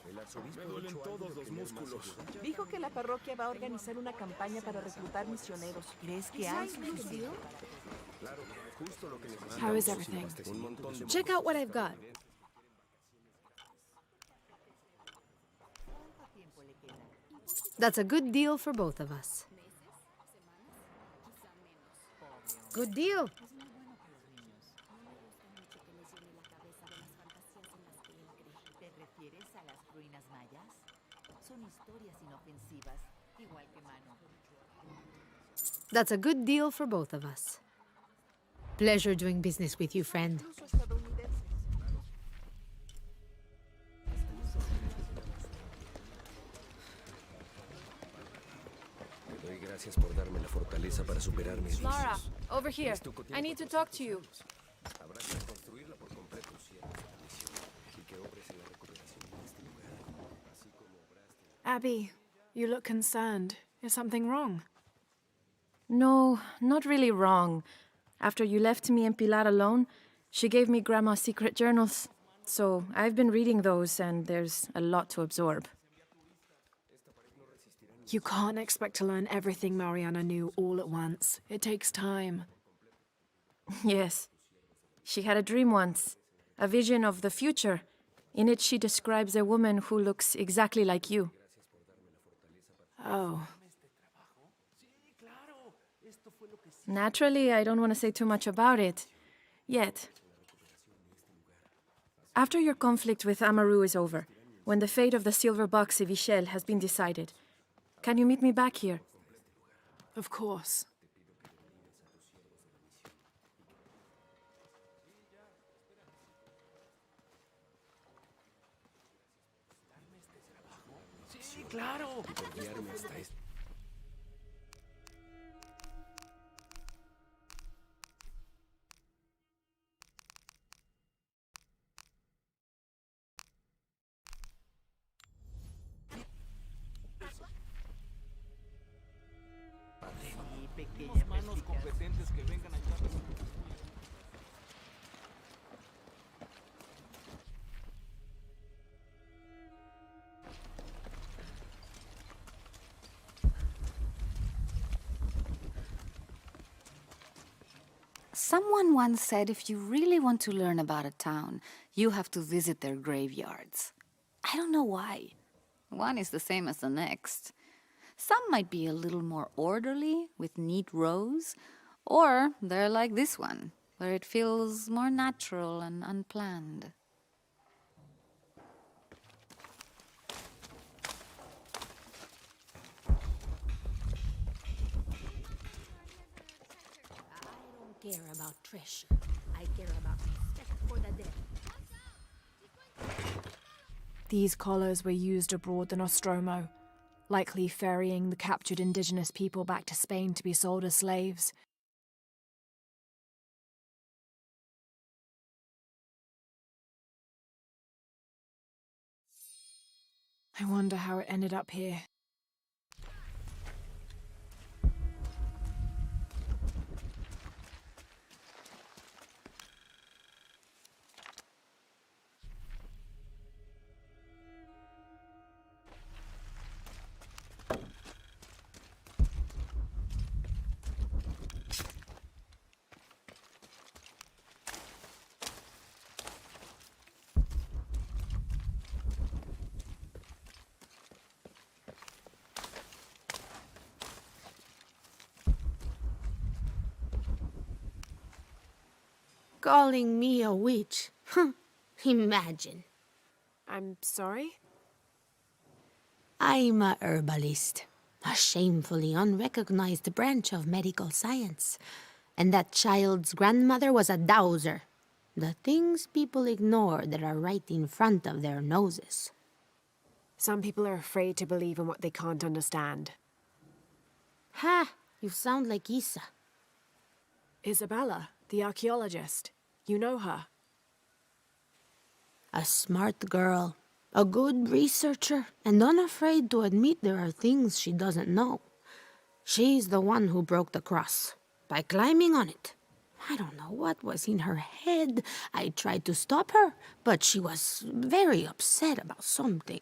Me duelen todos los músculos. Dijo que la parroquia va a organizar una campaña para reclutar misioneros. ¿Crees que hay suficiente? How is everything? Check out what I've got. That's a good deal for both of us. Good deal. That's a good deal for both of us. Pleasure doing business with you, friend. Gracias por darme la fortaleza para superar mis Lara, vicios. over here. I need to talk to you. Habrá que reconstruirla por completo si eres misión y que obres en la recuperación de este lugar, así como brass. Abby, you look concerned. Is something wrong? No, not really wrong. After you left me and Pilar alone, she gave me Grandma's secret journals. So I've been reading those, and there's a lot to absorb. You can't expect to learn everything Mariana knew all at once. It takes time. Yes. She had a dream once, a vision of the future. In it, she describes a woman who looks exactly like you. Oh. Naturally, I don't want to say too much about it. Yet. After your conflict with Amaru is over, when the fate of the silver box Evichel has been decided, can you meet me back here? Of course. Sí, claro. Manos competentes que vengan a ayudarnos. Someone once said if you really want to learn about a town, you have to visit their graveyards. I don't know why. One is the same as the next. Some might be a little more orderly, with neat rows, or they're like this one, where it feels more natural and unplanned. I don't care about treasure. I care about respect for the dead. These collars were used abroad in Nostromo, likely ferrying the captured indigenous people back to Spain to be sold as slaves. I wonder how it ended up here. Calling me a witch? Imagine. I'm sorry? I'm a herbalist, a shamefully unrecognized branch of medical science. And that child's grandmother was a dowser. The things people ignore that are right in front of their noses. Some people are afraid to believe in what they can't understand. Ha! You sound like Isa. Isabella, the archaeologist. You know her. A smart girl, a good researcher, and unafraid to admit there are things she doesn't know. She's the one who broke the cross, by climbing on it. I don't know what was in her head. I tried to stop her, but she was very upset about something,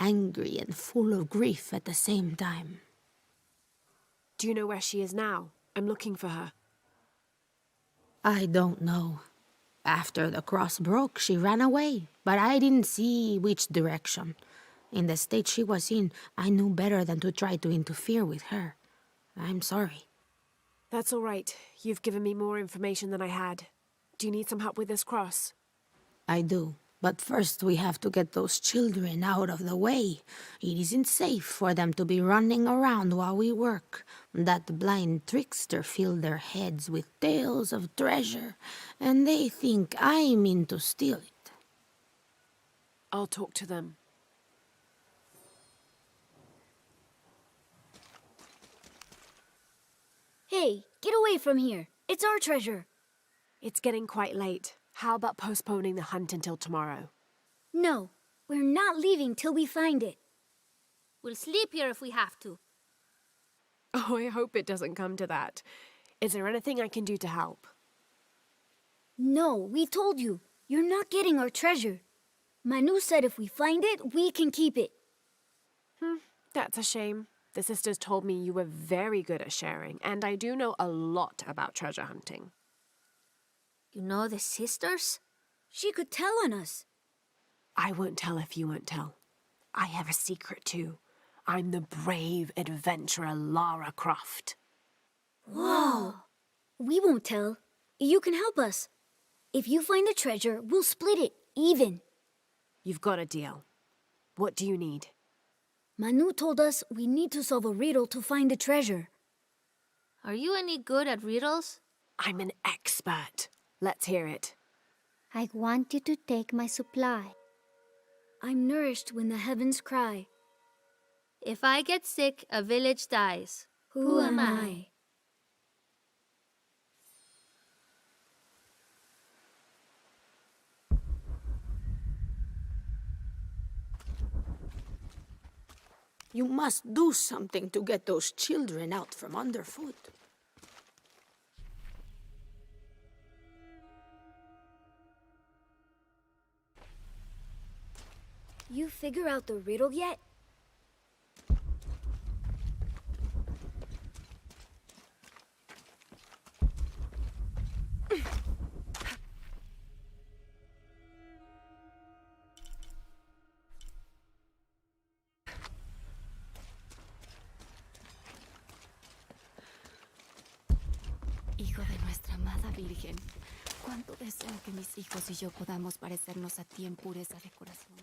angry and full of grief at the same time. Do you know where she is now? I'm looking for her. I don't know. After the cross broke, she ran away, but I didn't see which direction. In the state she was in, I knew better than to try to interfere with her. I'm sorry. That's all right. You've given me more information than I had. Do you need some help with this cross? I do. But first we have to get those children out of the way. It isn't safe for them to be running around while we work. That blind trickster filled their heads with tales of treasure, and they think I mean to steal it. I'll talk to them. Hey, get away from here. It's our treasure. It's getting quite late. How about postponing the hunt until tomorrow? No, we're not leaving till we find it. We'll sleep here if we have to. Oh, I hope it doesn't come to that. Is there anything I can do to help? No, we told you. You're not getting our treasure. Manu said if we find it, we can keep it. That's a shame. The sisters told me you were very good at sharing, and I do know a lot about treasure hunting. You know the sisters? She could tell on us. I won't tell if you won't tell. I have a secret too. I'm the brave adventurer Lara Croft. Whoa! We won't tell. You can help us. If you find the treasure, we'll split it, even. You've got a deal. What do you need? Manu told us we need to solve a riddle to find the treasure. Are you any good at riddles? I'm an expert. Let's hear it. I want you to take my supply. I'm nourished when the heavens cry. If I get sick, a village dies. Who am I? You must do something to get those children out from underfoot. You figure out the riddle yet? Hijo de nuestra amada Virgen, cuánto deseo que mis hijos y yo podamos parecernos a ti en pureza de corazón.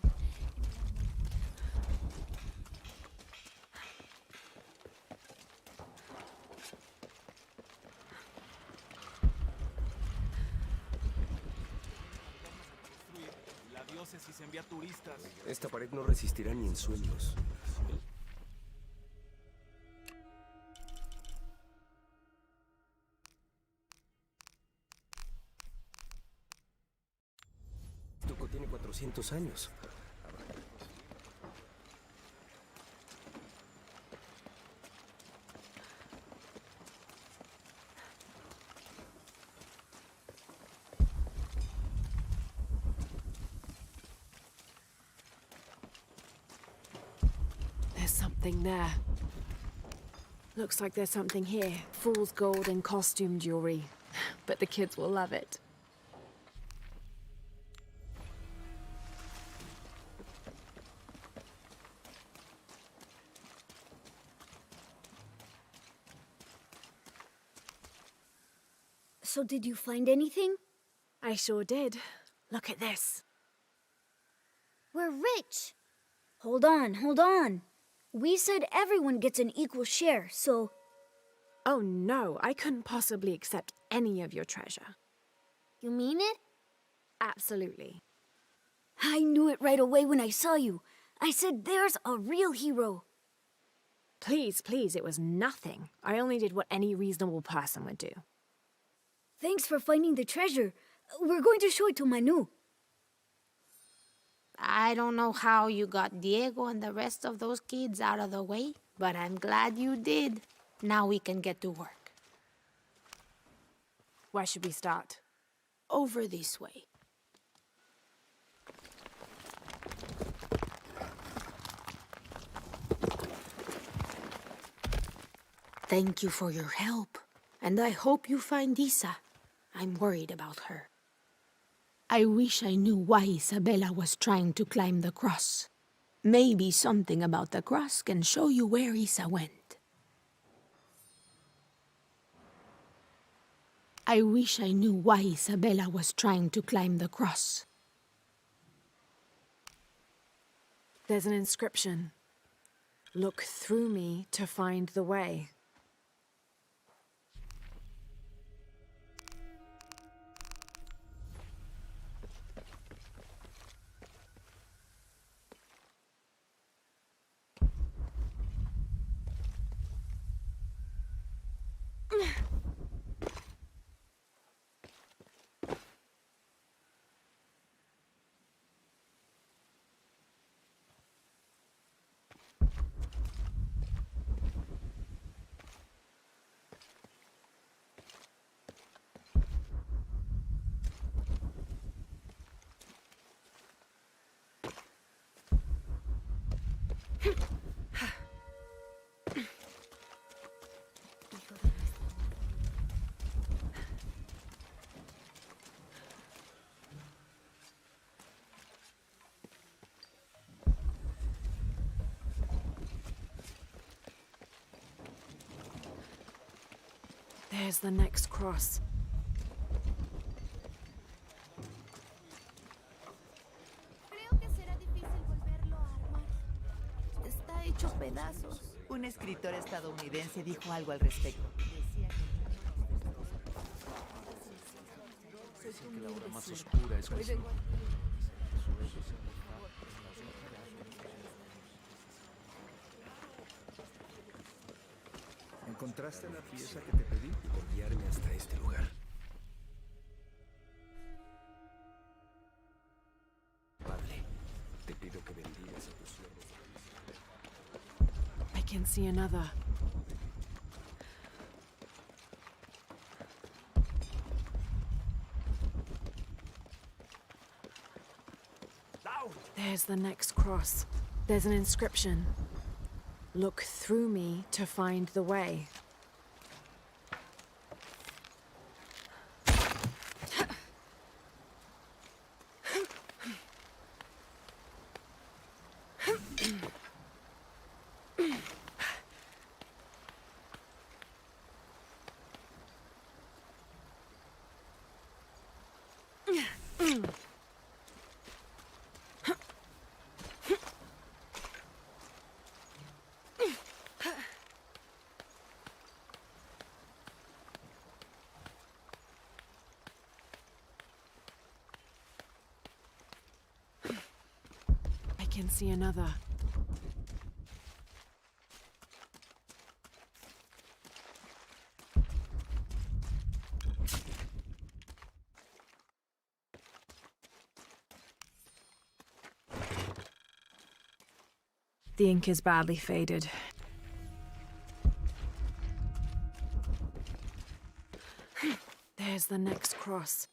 La diócesis envía turistas. Esta pared no resistirá ni en sueños. Esto tiene 400 años. There's something there. Looks like there's something here. Fool's gold and costume jewelry. But the kids will love it. So did you find anything? I sure did. Look at this. We're rich! Hold on, hold on. We said everyone gets an equal share, so... Oh no, I couldn't possibly accept any of your treasure. You mean it? Absolutely. I knew it right away when I saw you. I said there's a real hero. Please, please, it was nothing. I only did what any reasonable person would do. Thanks for finding the treasure. We're going to show it to Manu. I don't know how you got Diego and the rest of those kids out of the way, but I'm glad you did. Now we can get to work. Where should we start? Over this way. Thank you for your help, and I hope you find Isa. I'm worried about her. I wish I knew why Isabella was trying to climb the cross. Maybe something about the cross can show you where Isa went. I wish I knew why Isabella was trying to climb the cross. There's an inscription. Look through me to find the way. There's the next cross. Creo que será difícil volverlo a armar. Está hecho pedazos. Un escritor estadounidense dijo algo al respecto. Dicen que la hora más oscura es cuando... ¿Encontraste la pieza que te pedí? Por guiarme hasta este lugar. Padre, te pido que bendigas a tus siervos. I can see another. Thou There's the next cross. There's an inscription. Look through me to find the way. I can see another. The ink is badly faded. There's the next cross.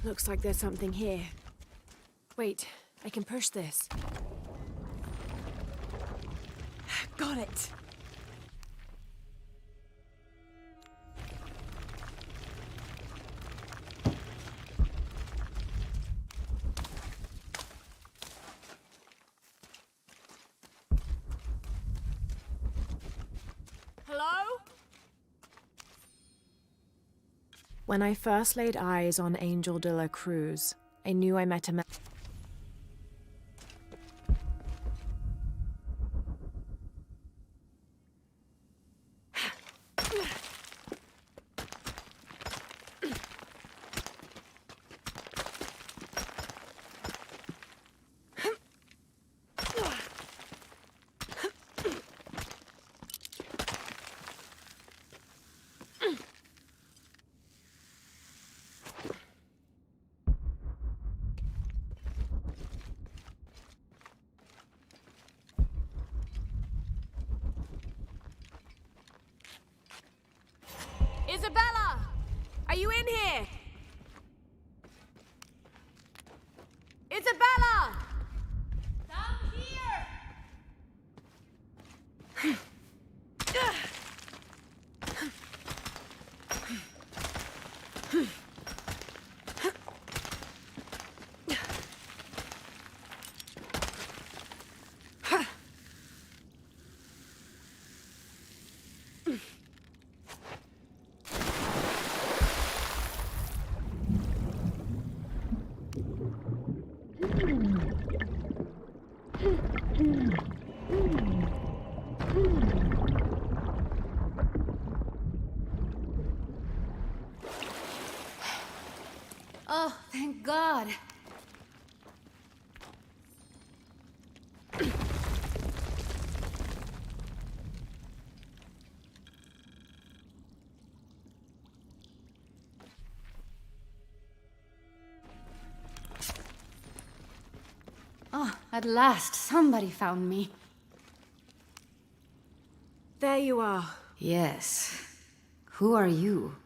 Looks like there's something here. Wait, I can push this. Got it! Hello? When I first laid eyes on Angel de la Cruz, I knew I met a man. Isabella! Are you in here? Isabella! Down here! Ah, at last, somebody found me. There you are. Yes. Who are you?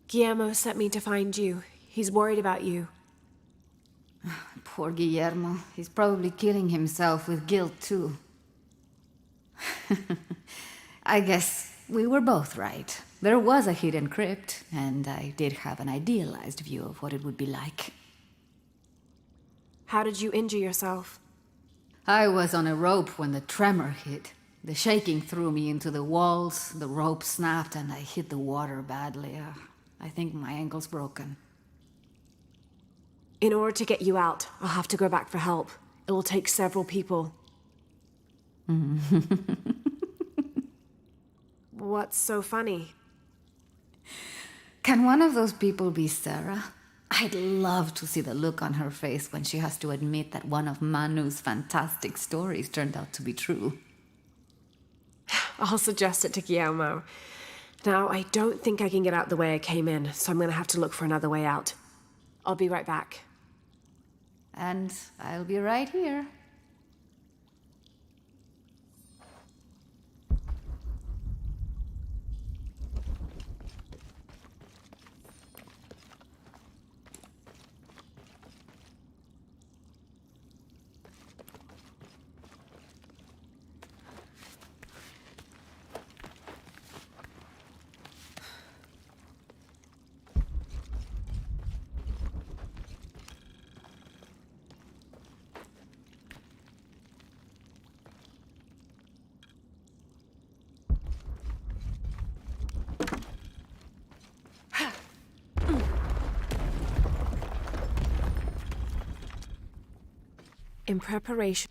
Guillermo sent me to find you. He's worried about you. Poor Guillermo. He's probably killing himself with guilt, too. I guess we were both right. There was a hidden crypt, and I did have an idealized view of what it would be like. How did you injure yourself? I was on a rope when the tremor hit. The shaking threw me into the walls, the rope snapped, and I hit the water badly. I think my ankle's broken. In order to get you out, I'll have to go back for help. It will take several people. What's so funny? Can one of those people be Sarah? I'd love to see the look on her face when she has to admit that one of Manu's fantastic stories turned out to be true. I'll suggest it to Guillermo. Now, I don't think I can get out the way I came in, so I'm gonna have to look for another way out. I'll be right back. And I'll be right here. In preparation...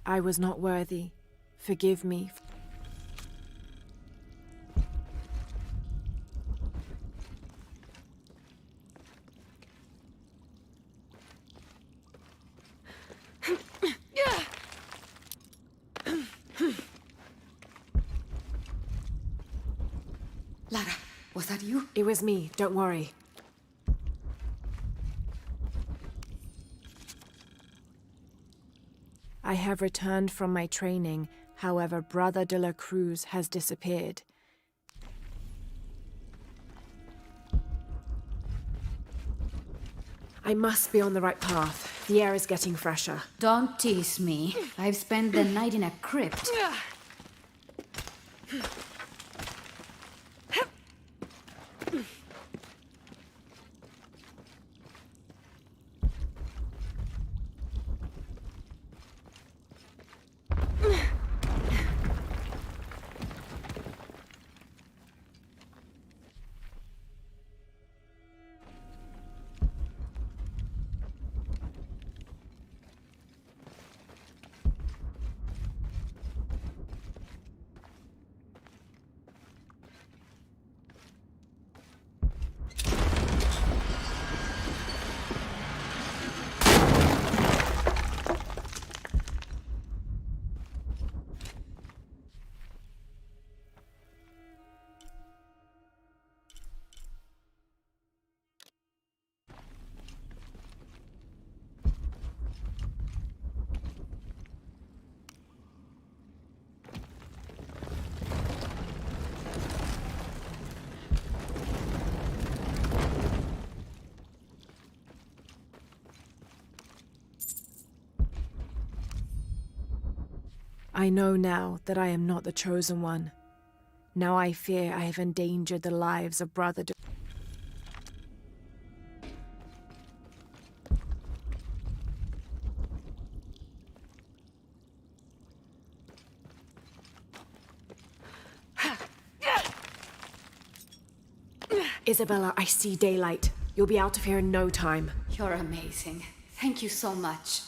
I was not worthy. Forgive me. Lara, was that you? It was me, don't worry. I have returned from my training, however, Brother de la Cruz has disappeared. I must be on the right path. The air is getting fresher. Don't tease me. I've spent the night in a crypt. I know now that I am not the chosen one. Now I fear I have endangered the lives of Isabella, I see daylight. You'll be out of here in no time. You're amazing. Thank you so much.